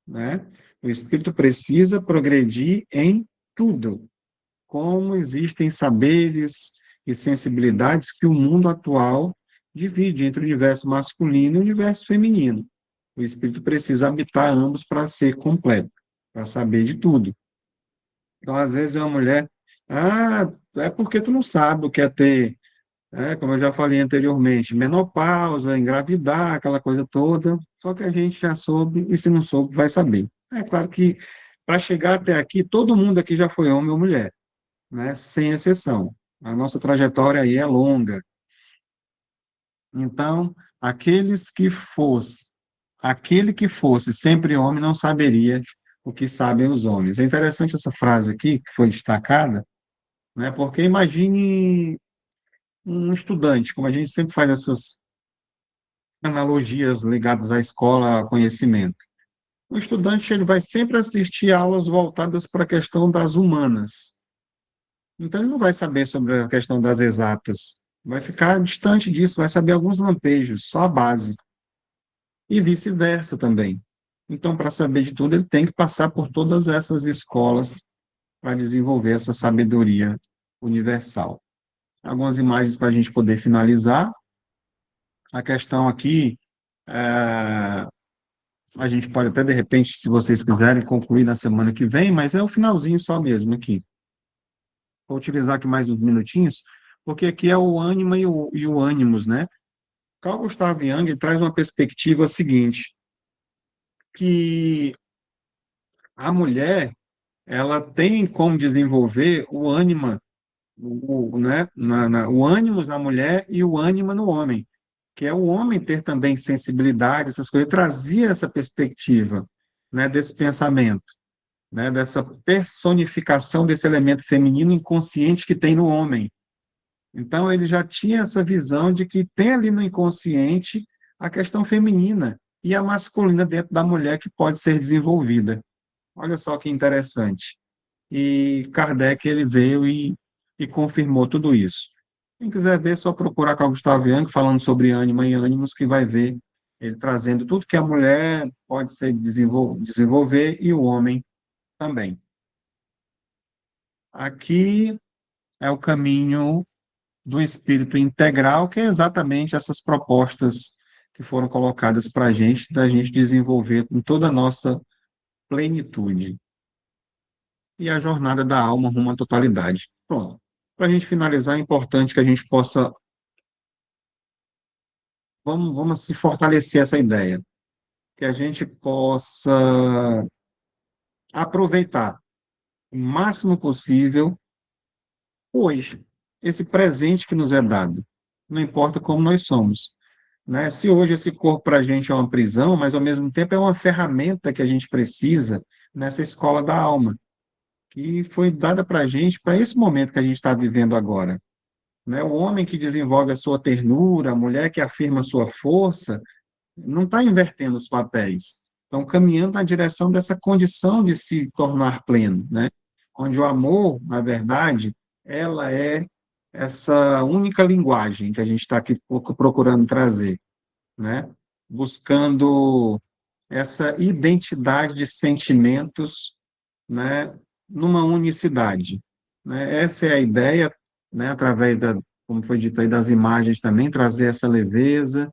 né? O espírito precisa progredir em tudo, como existem saberes e sensibilidades que o mundo atual divide entre o universo masculino e o universo feminino. O espírito precisa habitar ambos para ser completo, para saber de tudo. Então, às vezes, uma mulher, é porque tu não sabe o que é ter, como eu já falei anteriormente, menopausa, engravidar, aquela coisa toda, só que a gente já soube, e se não soube, vai saber. É claro que, para chegar até aqui, todo mundo aqui já foi homem ou mulher, né? Sem exceção. A nossa trajetória aí é longa. Então, aquele que fosse sempre homem não saberia o que sabem os homens. É interessante essa frase aqui, que foi destacada, né? Porque imagine um estudante, como a gente sempre faz essas analogias ligadas à escola, ao conhecimento. O estudante ele vai sempre assistir aulas voltadas para a questão das humanas. Então, ele não vai saber sobre a questão das exatas. Vai ficar distante disso, vai saber alguns lampejos, só a base. E vice-versa também. Então, para saber de tudo, ele tem que passar por todas essas escolas para desenvolver essa sabedoria universal. Algumas imagens para a gente poder finalizar. A questão aqui, a gente pode até, de repente, se vocês quiserem, concluir na semana que vem, mas é o finalzinho só mesmo aqui. Vou utilizar aqui mais uns minutinhos, porque aqui é o ânima e o ânimos, né? Carl Gustav Jung traz uma perspectiva seguinte, que a mulher, ela tem como desenvolver o ânima, né, o ânimos na mulher e o ânima no homem, que é o homem ter também sensibilidade, essas coisas. Eu trazia essa perspectiva, né, desse pensamento, né, dessa personificação desse elemento feminino inconsciente que tem no homem. Então, ele já tinha essa visão de que tem ali no inconsciente a questão feminina e a masculina dentro da mulher que pode ser desenvolvida. Olha só que interessante. E Kardec ele veio e confirmou tudo isso. Quem quiser ver, é só procurar Carl Gustav Jung falando sobre ânima e ânimos, que vai ver ele trazendo tudo que a mulher pode ser desenvolver e o homem também. Aqui é o caminho do espírito integral, que é exatamente essas propostas que foram colocadas para a gente, da gente desenvolver com toda a nossa plenitude. E a jornada da alma rumo à totalidade. Pronto. Para a gente finalizar, é importante que a gente possa. Vamos se fortalecer essa ideia. Que a gente possa aproveitar o máximo possível hoje, esse presente que nos é dado. Não importa como nós somos. Né? Se hoje esse corpo para a gente é uma prisão, mas ao mesmo tempo é uma ferramenta que a gente precisa nessa escola da alma, que foi dada para a gente, para esse momento que a gente está vivendo agora. Né? O homem que desenvolve a sua ternura, a mulher que afirma a sua força, não está invertendo os papéis. Estão caminhando na direção dessa condição de se tornar pleno, né? Onde o amor, na verdade, ela é essa única linguagem que a gente está aqui procurando trazer, né? Buscando essa identidade de sentimentos, né? Numa unicidade, né? Essa é a ideia, né? Através como foi dito aí, das imagens também, trazer essa leveza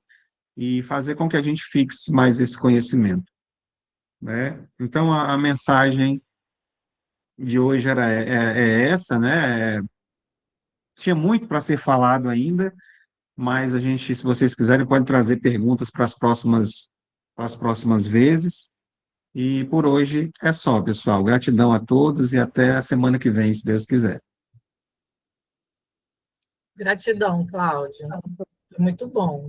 e fazer com que a gente fixe mais esse conhecimento, né? Então, a mensagem de hoje é essa, né? Tinha muito para ser falado ainda, mas a gente, se vocês quiserem, pode trazer perguntas para as próximas vezes. E por hoje é só, pessoal. Gratidão a todos e até a semana que vem, se Deus quiser. Gratidão, Cláudio. Muito bom.